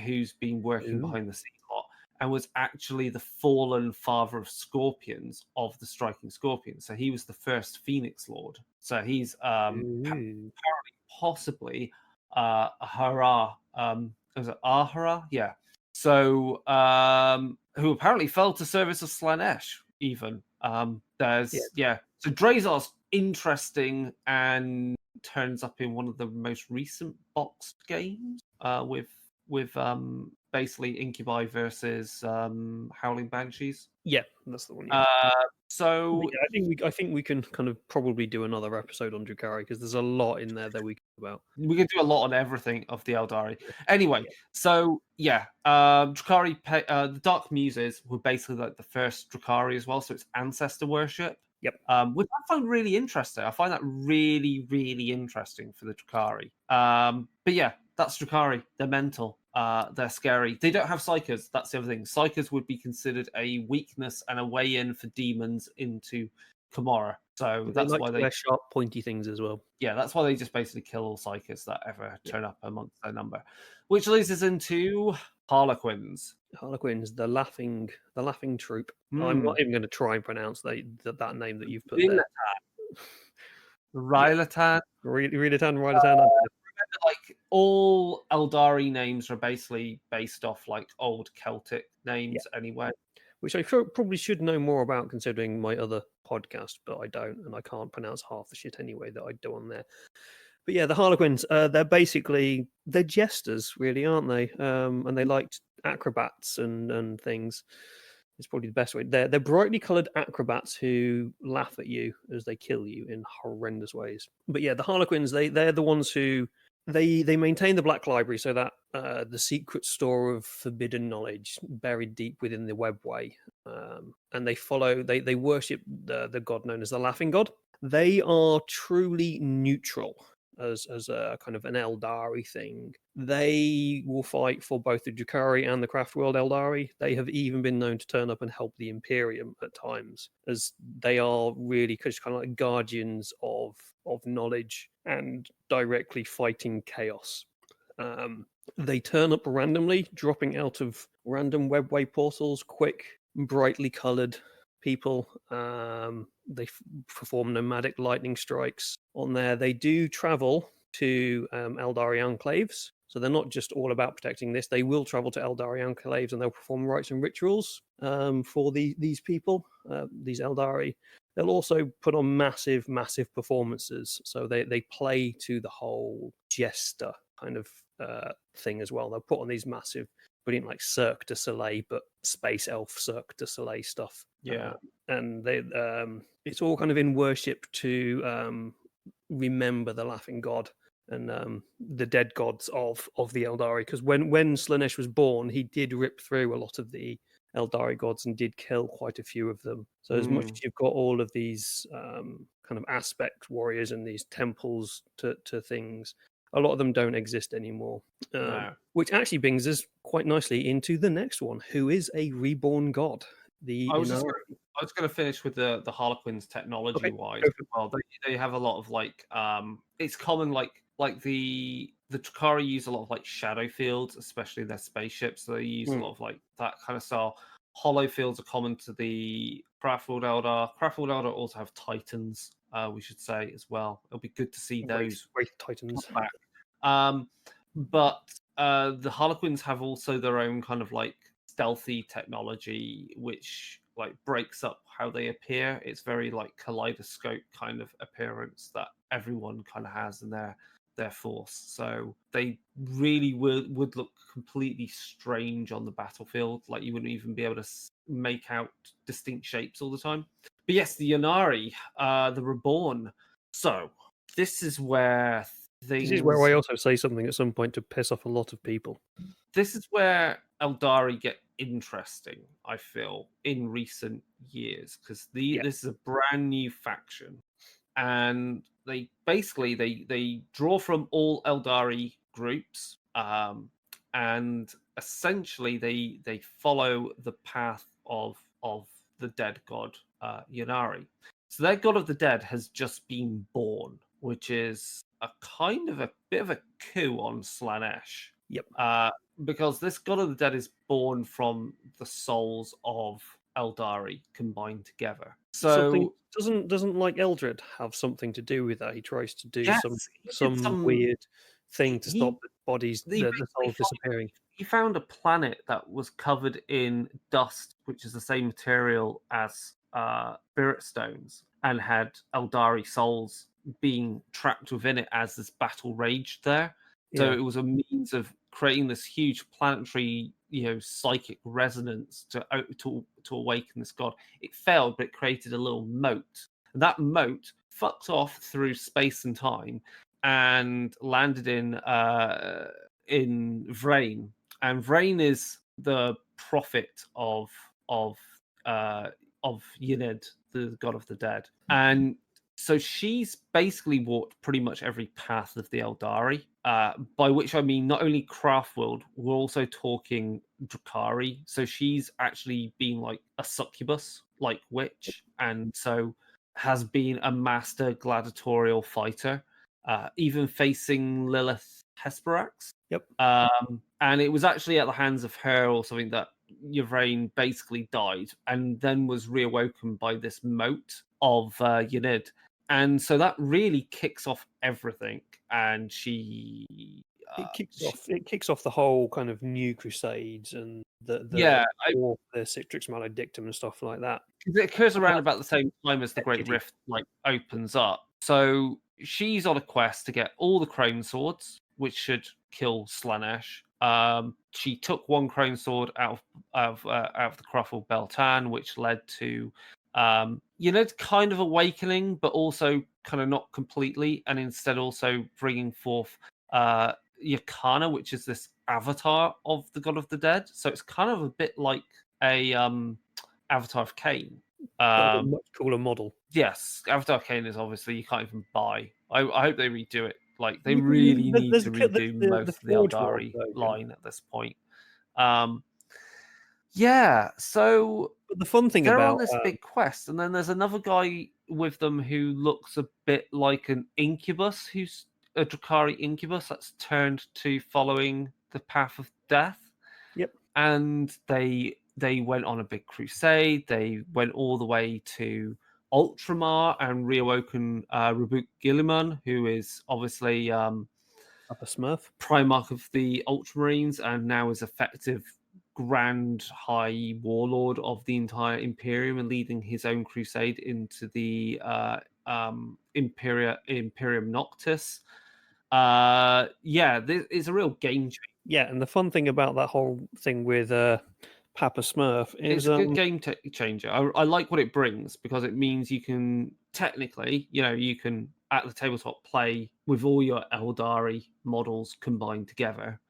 who's been working behind the scenes a lot, and was actually the fallen father of scorpions of the striking scorpions. So he was the first Phoenix Lord. So he's apparently possibly Ahara. Was it Ahara? Yeah. So who apparently fell to service of Slanesh even. So Drazar's interesting and turns up in one of the most recent boxed games with basically Incubi versus Howling Banshees. Yeah, that's the one. Yeah. I think we can kind of probably do another episode on Drakari because there's a lot in there that we can talk about. We can do a lot on everything of the Aeldari. Anyway, Drakari, the Dark Muses were basically like the first Drakari as well, so it's ancestor worship. Yep. Which I find really interesting. I find that really, really interesting for the Drakari. But yeah, that's Drakari. They're mental. They're scary. They don't have psychers. That's the other thing. Psychers would be considered a weakness and a way in for demons into Kamara. So that's why they wear sharp, pointy things as well. Yeah, that's why they just basically kill all psychers that ever turn up amongst their number. Which leads us into Harlequins. Harlequins, the laughing troop. I'm not even going to try and pronounce that name that you've put there. Rylatan. Rylatan. Like all Aeldari names are basically based off like old Celtic names anyway. Which I probably should know more about considering my other podcast, but I don't, and I can't pronounce half the shit anyway that I do on there. But yeah, the Harlequins, they're jesters, really, aren't they? And they liked acrobats and things. It's probably the best way. They're brightly coloured acrobats who laugh at you as they kill you in horrendous ways. But yeah, the Harlequins, they're the ones who they maintain the Black Library, so that the secret store of forbidden knowledge buried deep within the webway, and they worship the god known as the Laughing God. They are truly neutral as a kind of an Aeldari thing. They will fight for both the Drukhari and the Craftworld Aeldari. They have even been known to turn up and help the Imperium at times, as they are really kind of like guardians of knowledge and directly fighting chaos. They turn up randomly, dropping out of random webway portals, quick, brightly coloured people. They perform nomadic lightning strikes on there. They do travel to Aeldari enclaves, so they're not just all about protecting this. They will travel to Aeldari enclaves and they'll perform rites and rituals for these people, these Aeldari. They'll also put on massive performances, so they play to the whole jester kind of thing as well. They'll put on these massive, brilliant, like Cirque du Soleil, but space elf Cirque du Soleil stuff. Yeah. And they it's all kind of in worship to remember the Laughing God and the dead gods of the Aeldari. Because when Slaanesh was born, he did rip through a lot of the Aeldari gods and did kill quite a few of them. So as much as you've got all of these kind of aspect warriors and these temples to things, a lot of them don't exist anymore. No. Which actually brings us quite nicely into the next one, who is a reborn god. I was going to finish with the Harlequins technology wise. Well, they have a lot of like it's common like the Drukhari use a lot of like shadow fields, especially their spaceships. So they use a lot of like that kind of style. Hollow fields are common to the Craftworld Eldar. Craftworld Eldar also have Titans, we should say as well. It'll be good to see those Wraith Titans back. But the Harlequins have also their own kind of like stealthy technology, which like breaks up how they appear. It's very like kaleidoscope kind of appearance that everyone kind of has in their force. So they really would look completely strange on the battlefield. Like you wouldn't even be able to make out distinct shapes all the time. But yes, the Ynnari, the Reborn. So this is where This is where I also say something at some point to piss off a lot of people. This is where Aeldari get interesting, I feel, in recent years, because this is a brand new faction, and they basically they draw from all Aeldari groups, and essentially they follow the path of the dead god Ynnari. So their god of the dead has just been born, which is a kind of a bit of a coup on Slaanesh. Yep. Because this god of the dead is born from the souls of Aeldari combined together. So doesn't like Eldred have something to do with that? He tries to do some weird thing to stop the bodies, the souls disappearing. He found a planet that was covered in dust, which is the same material as spirit stones, and had Aeldari souls being trapped within it as this battle raged there. So it was a means of creating this huge planetary, psychic resonance to awaken this god. It failed, but it created a little moat. And that moat fucked off through space and time and landed in Vrain. And Vrain is the prophet of Yned, the god of the dead. And so she's basically walked pretty much every path of the Aeldari, by which I mean not only Craftworld, we're also talking Drukhari. So she's actually been like a succubus, like witch, and so has been a master gladiatorial fighter, even facing Lilith Hesperax. Yep. And it was actually at the hands of her or something that Yvraine basically died and then was reawoken by this moat of Yned. And so that really kicks off everything. And it kicks off the whole kind of new crusades and the Citrix Maledictum and stuff like that. It occurs around about the same time as the Great Rift opens up. So she's on a quest to get all the Crone swords, which should kill Slanesh. She took one Crone Sword out of the Cruffle Beltan, which led to kind of awakening, but also kind of not completely, and instead also bringing forth Yakana, which is this avatar of the God of the Dead. So it's kind of a bit like a avatar of Cain. But a much cooler model. Yes, Avatar of Cain is obviously you can't even buy. I hope they redo it. Like they really need to redo most of the Aeldari line at this point. Yeah, so but the fun thing they're about on this big quest, and then there's another guy with them who looks a bit like an incubus, who's a Drakari incubus that's turned to following the path of death. Yep. And they went on a big crusade. They went all the way to Ultramar and reawoken Rabuk Gilliman, who is obviously Upper Smurf, Primarch of the Ultramarines, and now is effective Grand High Warlord of the entire Imperium and leading his own crusade into the Imperium Noctis. This is a real game changer. Yeah, and the fun thing about that whole thing with Papa Smurf is it's a good game changer. I like what it brings because it means you can technically, you can at the tabletop play with all your Aeldari models combined together.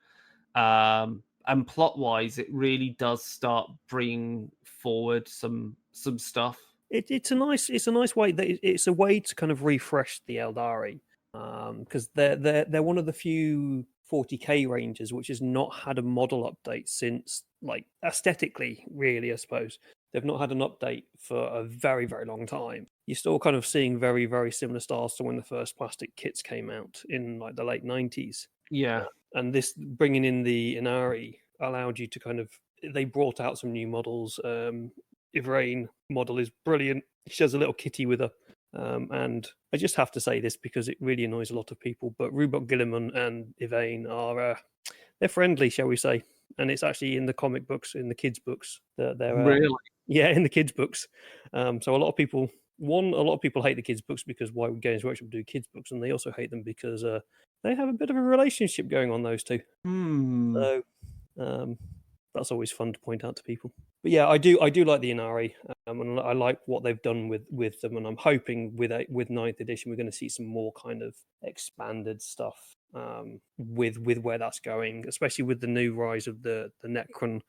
And plot-wise, it really does start bringing forward some stuff. It's a nice way that it's a way to kind of refresh the Aeldari, because they're one of the few 40k rangers which has not had a model update since, like, aesthetically, really, I suppose. They've not had an update for a very, very long time. You're still kind of seeing very, very similar styles to when the first plastic kits came out in like the late 90s. Yeah. And this bringing in the Inari allowed you to kind of, they brought out some new models. Ivrain model is brilliant. She has a little kitty with her. And I just have to say this because it really annoys a lot of people, but Rubok Gilliman and Ivrain are, they're friendly, shall we say. And it's actually in the comic books, in the kids' books. They're really? Yeah, in the kids' books. So a lot of people hate the kids' books because why would Games Workshop do kids' books? And they also hate them because they have a bit of a relationship going on, those two. So that's always fun to point out to people. But yeah, I do like the Inari, and I like what they've done with them. And I'm hoping with 9th edition we're going to see some more kind of expanded stuff with where that's going, especially with the new rise of the Necron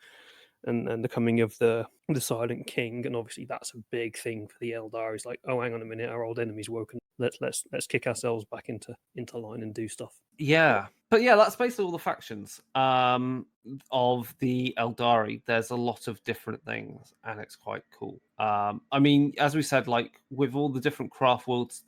and the coming of the Silent King. And obviously that's a big thing for the Eldar. It's like, oh, hang on a minute, our old enemy's woken. Let's kick ourselves back into line and do stuff. Yeah, but yeah, that's basically all the factions of the Aeldari. There's a lot of different things, and it's quite cool. I mean, as we said, like with all the different craft worlds,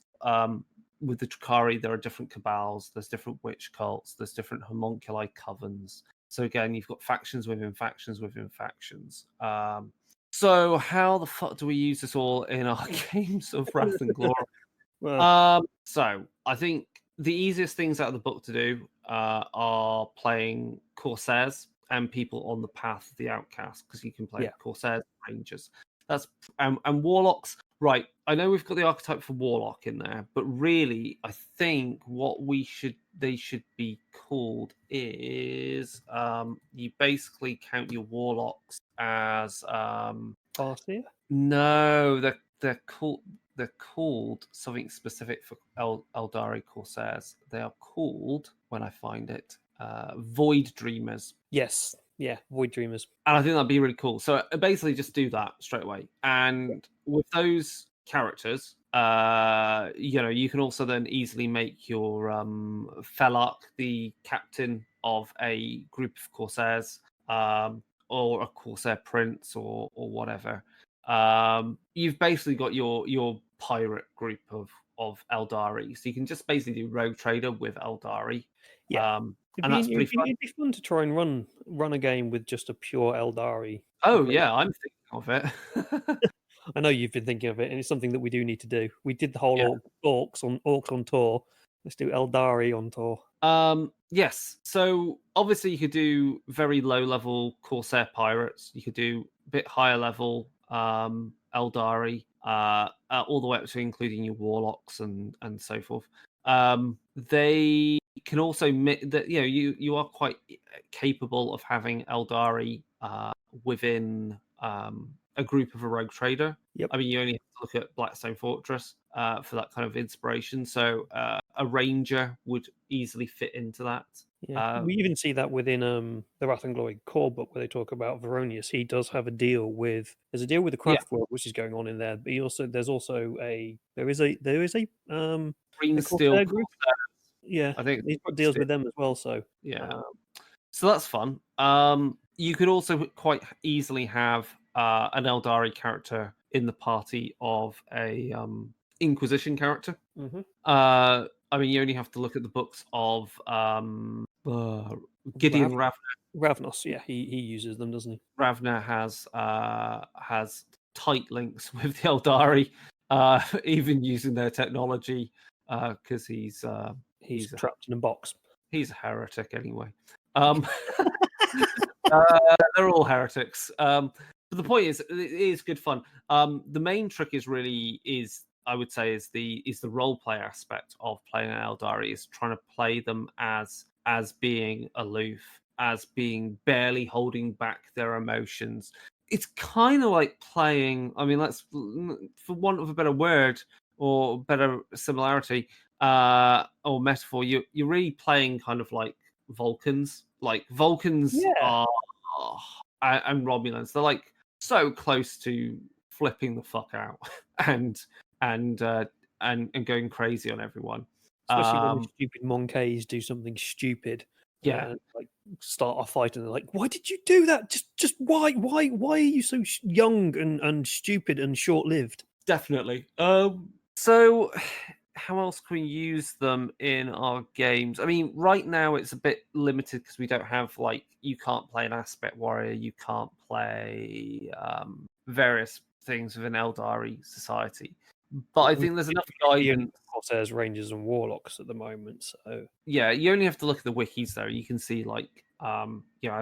with the Drakari, there are different cabals, there's different witch cults, there's different homunculi covens. So again, you've got factions within factions within factions. So how the fuck do we use this all in our games of Wrath and Glory? So I think the easiest things out of the book to do are playing Corsairs and people on the path of the Outcast, because you can play Corsairs, Rangers. That's and Warlocks. Right, I know we've got the archetype for Warlock in there, but really, I think what they should be called is you basically count your Warlocks as Farseer? No, they're called something specific for Aeldari Corsairs. They are called, when I find it, Void Dreamers. Yes, yeah, Void Dreamers. And I think that'd be really cool. So basically just do that straight away. And with those characters, you can also then easily make your Felarch the captain of a group of Corsairs, or a Corsair Prince or whatever. You've basically got your pirate group of Aeldari. So you can just basically do Rogue Trader with Aeldari. Yeah. That's pretty fun. It'd be fun to try and run a game with just a pure Aeldari. Oh yeah, I'm thinking of it. I know you've been thinking of it, and it's something that we do need to do. We did the whole orcs on tour. Let's do Aeldari on tour. Yes. So obviously you could do very low level Corsair pirates. You could do a bit higher level Aeldari, all the way up to including your warlocks and so forth. They can also that you are quite capable of having Aeldari within a group of a rogue trader. Yep. I mean, you only have to look at Blackstone Fortress for that kind of inspiration. So a ranger would easily fit into that. Yeah, we even see that within the Wrath and Glory core book where they talk about Veronius. He does have a deal with there's a deal with the craft world which is going on in there, but there's also a Green the Steel Corsair group. Yeah, I think he's got deals with them as well. So yeah, so that's fun. You could also quite easily have an Aeldari character in the party of a Inquisition character. Mhm. I mean, you only have to look at the books of Gideon Ravner. Ravnos, yeah, he uses them, doesn't he? Ravner has tight links with the Aeldari, even using their technology, because he's trapped in a box. He's a heretic anyway. They're all heretics. But the point is, it is good fun. The main trick I would say, is the role play aspect of playing an Aeldari, is trying to play them as being aloof, as being barely holding back their emotions. It's kind of like playing. I mean, let's, for want of a better word or better similarity or metaphor, you're really playing kind of like Vulcans. Like Vulcans are and Romulans. They're like so close to flipping the fuck out and going crazy on everyone. Especially when the stupid Monkeys do something stupid. Yeah. Like start a fight and they're like, why did you do that? Just why are you so young and stupid and short-lived? Definitely. So how else can we use them in our games? I mean, right now it's a bit limited because we don't have, like, you can't play an aspect warrior, you can't play various things within Aeldari society. But I think there's enough guidance. Corsairs, Rangers, and Warlocks at the moment. So yeah, you only have to look at the wikis though. You can see, like, I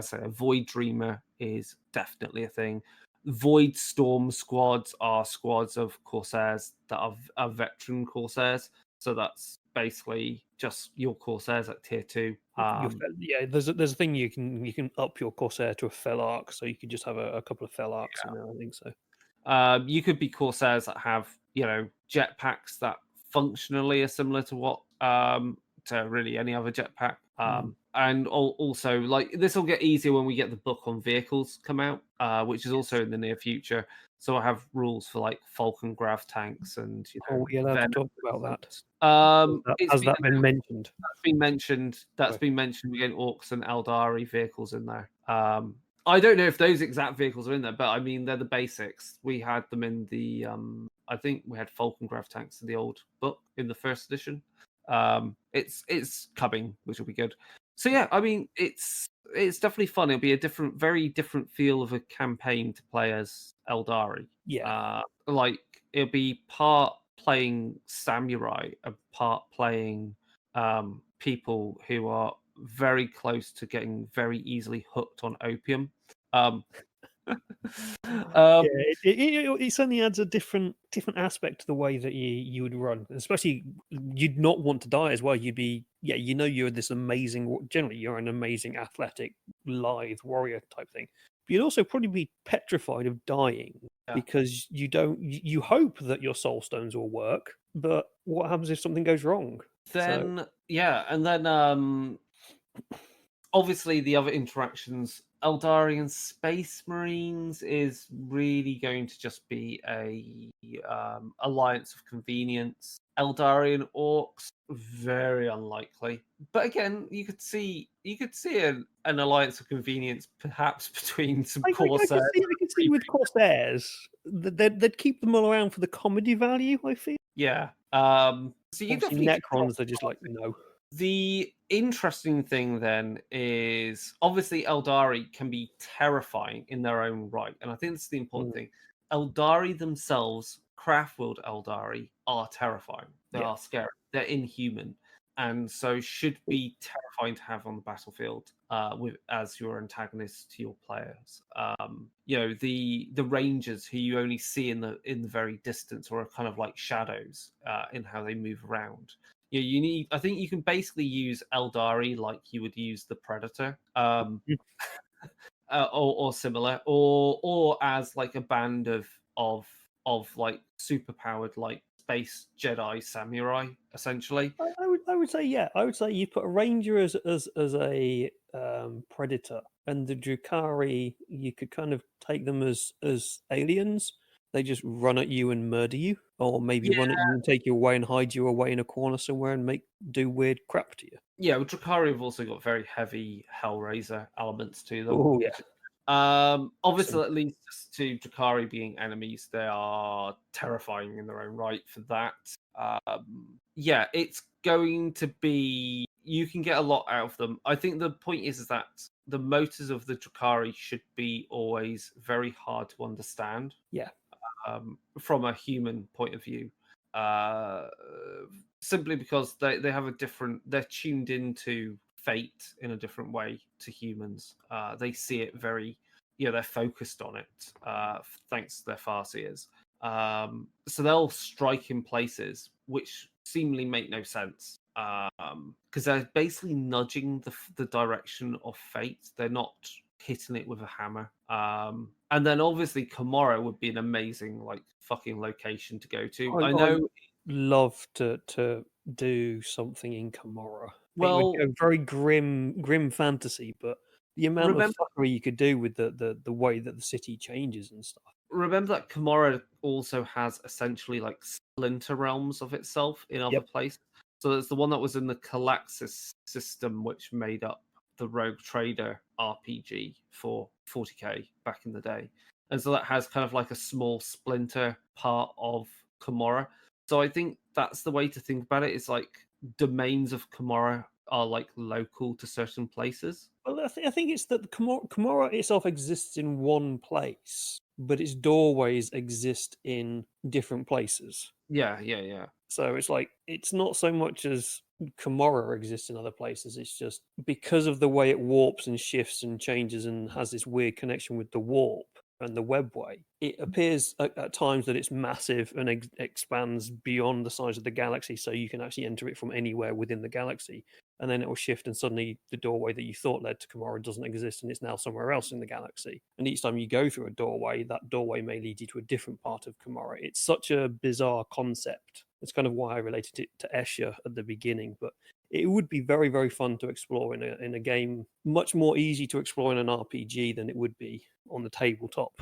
say a Void Dreamer is definitely a thing. Void Storm squads are squads of Corsairs that are veteran Corsairs. So that's basically just your Corsairs at tier 2. There's a thing you can up your Corsair to a Felarch, so you could just have a couple of Felarchs in there. I think so. You could be Corsairs that have, jetpacks that functionally are similar to what to really any other jetpack. And also, like, this will get easier when we get the book on vehicles come out, which is also in the near future. So I have rules for, like, Falcon grav tanks and Are we allowed to talk about that? Has that been mentioned? That's been mentioned. That's been mentioned. We get Orcs and Aeldari vehicles in there. I don't know if those exact vehicles are in there, but I mean, they're the basics. We had them in the I think we had Falcon grav tanks in the old book in the first edition. It's coming, which will be good. So yeah, I mean, it's definitely fun. It'll be a very different feel of a campaign to play as Aeldari. Yeah. Like, it'll be part playing samurai and part playing people who are very close to getting very easily hooked on opium. It certainly adds a different aspect to the way that you would run. Especially, you'd not want to die as well. You'd be you're this amazing. Generally, you're an amazing, athletic, lithe warrior type thing. But you'd also probably be petrified of dying because you hope that your soul stones will work. But what happens if something goes wrong? Then and then obviously the other interactions, Aeldari and Space Marines is really going to just be a alliance of convenience. Aeldari and Orcs, very unlikely. But again, you could see an alliance of convenience perhaps between some Corsairs. I can see with Corsairs, they'd keep them all around for the comedy value, I feel. Yeah. So you definitely Necrons are just like, no. The interesting thing then is, obviously, Aeldari can be terrifying in their own right, and I think that's the important thing. Aeldari themselves, craft-world Aeldari, are terrifying. They are scary. They're inhuman, and so should be terrifying to have on the battlefield as your antagonist to your players. The Rangers, who you only see in the very distance, or are kind of like shadows in how they move around. You need. I think you can basically use Aeldari like you would use the Predator, or similar, or as like a band of like superpowered like space Jedi samurai, essentially. I would say yeah. I would say you put a ranger as a predator, and the Drukhari you could kind of take them as aliens. They just run at you and murder you, or maybe Yeah, run at you and take you away and hide you away in a corner somewhere and do weird crap to you. yeah. Well, Drukhari have also got very heavy Hellraiser elements to them. Oh yeah, Obviously, awesome. at least to Drukhari being enemies, they are terrifying in their own right for that. Yeah, it's going to be. You can get a lot out of them. I think the point is that the motors of the Drukhari should be always very hard to understand. Yeah. From a human point of view, uh, simply because they have a different. They're tuned into fate in a different way to humans. They see it very, they're focused on it, thanks to their farseers. So they'll strike in places which seemingly make no sense, because they're basically nudging the direction of fate. They're not hitting it with a hammer. And then obviously Komorra would be an amazing like fucking location to go to. I know. Love to do something in Komorra. It would Well, go very grim fantasy, but the amount of fuckery you could do with the way that the city changes and stuff. remember that Komorra also has essentially like splinter realms of itself in other places. So there's the one that was in the Calaxis system, which made up the Rogue Trader RPG for 40k back in the day. And so that has kind of like a small splinter part of Komorra. So I think that's the way to think about it. It's like domains of Komorra are like local to certain places. Well, I think it's that Komorra itself exists in one place, but its doorways exist in different places. Yeah. So it's like it's not so much as Komorra exists in other places. It's just because of the way it warps and shifts and changes and has this weird connection with the warp and the webway. It appears at times that it's massive and expands beyond the size of the galaxy, so you can actually enter it from anywhere within the galaxy. And then it will shift, and suddenly the doorway that you thought led to Komorra doesn't exist, and it's now somewhere else in the galaxy. And each time you go through a doorway, that doorway may lead you to a different part of Komorra. It's such a bizarre concept. It's kind of why I related it to Escher at the beginning, but it would be very, very fun to explore in a game, much more easy to explore in an RPG than it would be on the tabletop.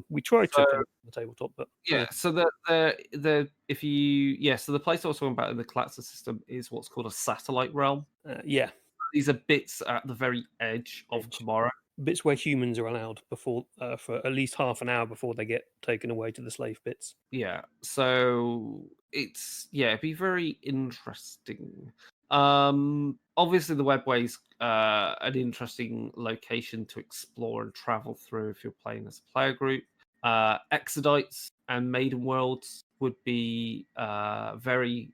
We tried to put it on the tabletop, but yeah. So so the place I was talking about in the Calaxis system is what's called a satellite realm. Yeah, These are bits at the very edge of Komorra. Bits where humans are allowed before for at least half an hour before they get taken away to the slave pits. Yeah. So it'd be very interesting. Obviously the webway's an interesting location to explore and travel through if you're playing as a player group. Exodites and Maiden Worlds would be very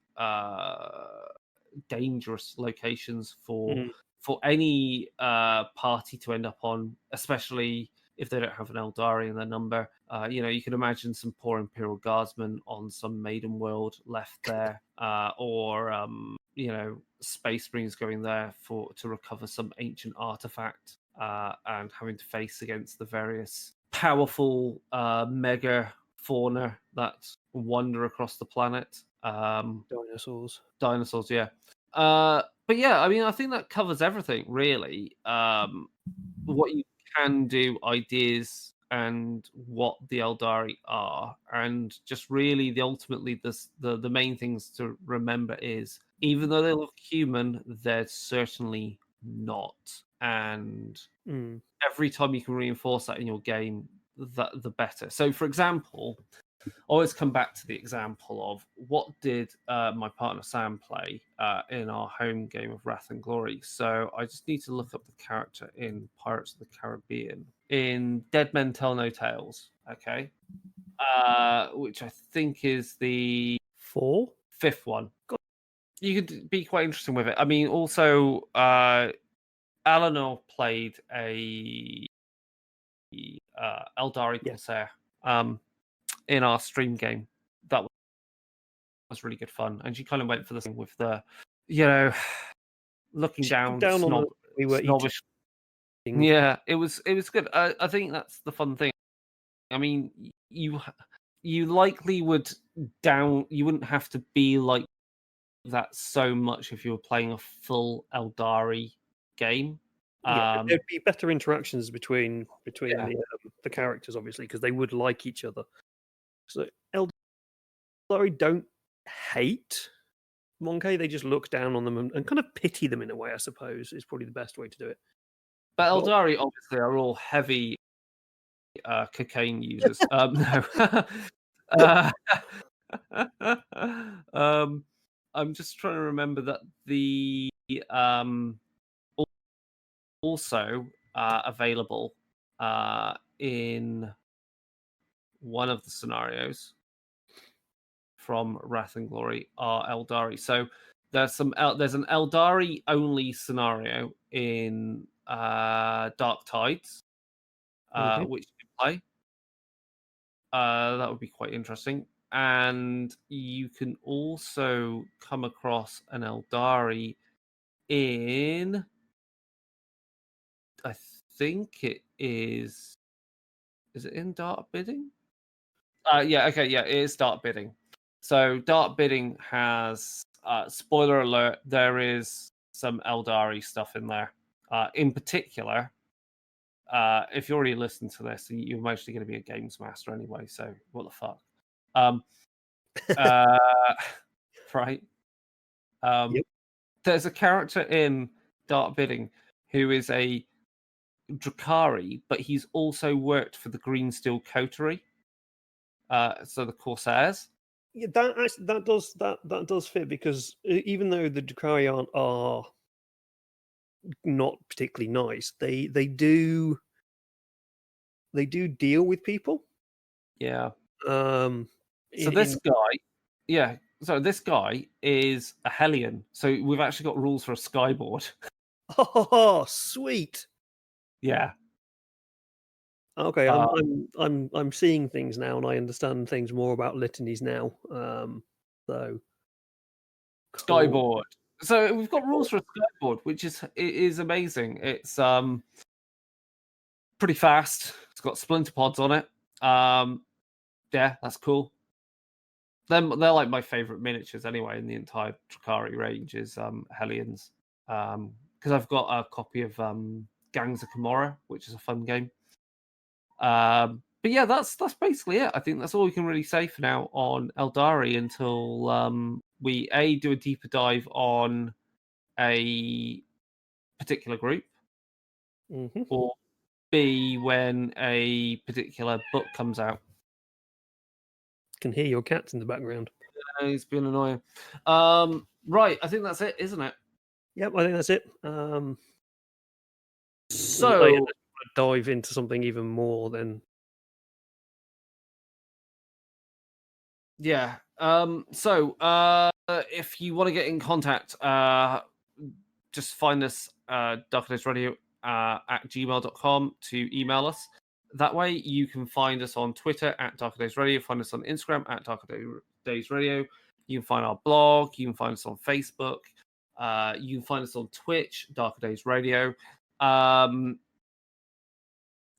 dangerous locations for any party to end up on, especially if they don't have an Aeldari in their number. You can imagine some poor Imperial Guardsmen on some Maiden World left there, or Space Marines going there to recover some ancient artifact, and having to face against the various powerful mega fauna that wander across the planet. Dinosaurs, yeah. But yeah, I mean, I think that covers everything really. What you can do, ideas, and what the Aeldari are, and just really ultimately the main things to remember is even though they look human, they're certainly not. And every time you can reinforce that in your game, the better. So, for example, always come back to the example of what did my partner Sam play in our home game of Wrath and Glory. So I just need to look up the character in Pirates of the Caribbean in Dead Men Tell No Tales. Okay, which I think is the fifth one. You could be quite interesting with it. I mean, also Eleanor played a Aeldari Corsair in our stream game. That was really good fun, and she kind of went for the thing with the, you know, looking She down, looked down on the we were snobbish. eating. Yeah, it was good. I think that's the fun thing. I mean, you likely would you wouldn't have to be like that so much if you were playing a full Aeldari game. Yeah, there'd be better interactions between Yeah. the characters, obviously, because they would like each other. So Aeldari don't hate Monkey; they just look down on them and kind of pity them in a way. I suppose is probably the best way to do it. But Aeldari obviously are all heavy cocaine users. No. I'm just trying to remember that the also available in one of the scenarios from Wrath and Glory are Aeldari. So there's an Aeldari only scenario in Dark Tides, which you can play. That would be quite interesting. And you can also come across an Aeldari in, I think it is it in Dark Bidding? Yeah, okay, yeah, it is Dark Bidding. So Dark Bidding has, spoiler alert, there is some Aeldari stuff in there. In particular, if you already listened to this, you're mostly going to be a games master anyway, so what the fuck? Right? Yep. There's a character in Dark Bidding who is a Drakari, but he's also worked for the Green Steel Coterie, so the Corsairs. Yeah, that does fit because even though the Drakari are not particularly nice, they do deal with people. Yeah. So this guy is a Hellion. So we've actually got rules for a skyboard. Oh, sweet. Yeah. Okay, I'm seeing things now, and I understand things more about litanies now. So Skyboard. So we've got rules for a skyboard, which is amazing. It's pretty fast. It's got splinter pods on it. Yeah, that's cool. They're like my favorite miniatures anyway in the entire Drakari range is Hellions. Because I've got a copy of Gangs of Camorra, which is a fun game. But yeah, that's basically it. I think that's all we can really say for now on Aeldari until we do a deeper dive on a particular group, or B, when a particular book comes out. Can hear your cats in the background. He's been annoying. Right, I think that's it, isn't it? Yep, I think that's it. So dive into something even more than. Yeah. So if you want to get in contact, just find us darkdaysradio at gmail.com to email us. That way you can find us on Twitter at darkdaysradio, find us on Instagram at darkdaysradio. You can find our blog, you can find us on Facebook, you can find us on Twitch, Darker Days Radio.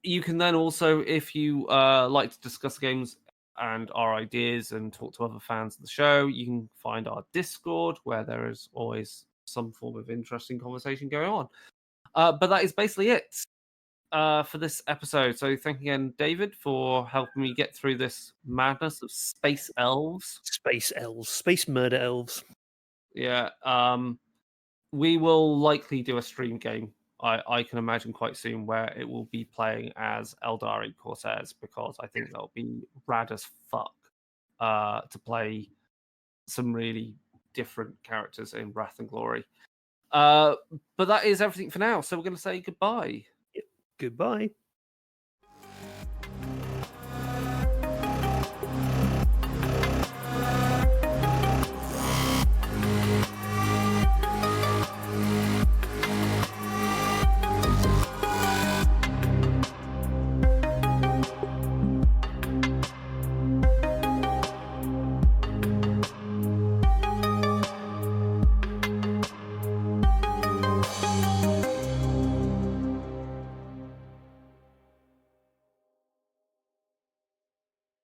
You can then also, if you like to discuss games and our ideas and talk to other fans of the show, you can find our Discord, where there is always some form of interesting conversation going on. But that is basically it for this episode. So thank you again, David, for helping me get through this madness of space elves. Space murder elves. Yeah. We will likely do a stream game, I can imagine quite soon, where it will be playing as Aeldari Corsairs, because I think that'll be rad as fuck to play some really different characters in Wrath and Glory. But that is everything for now, so we're going to say goodbye. Goodbye.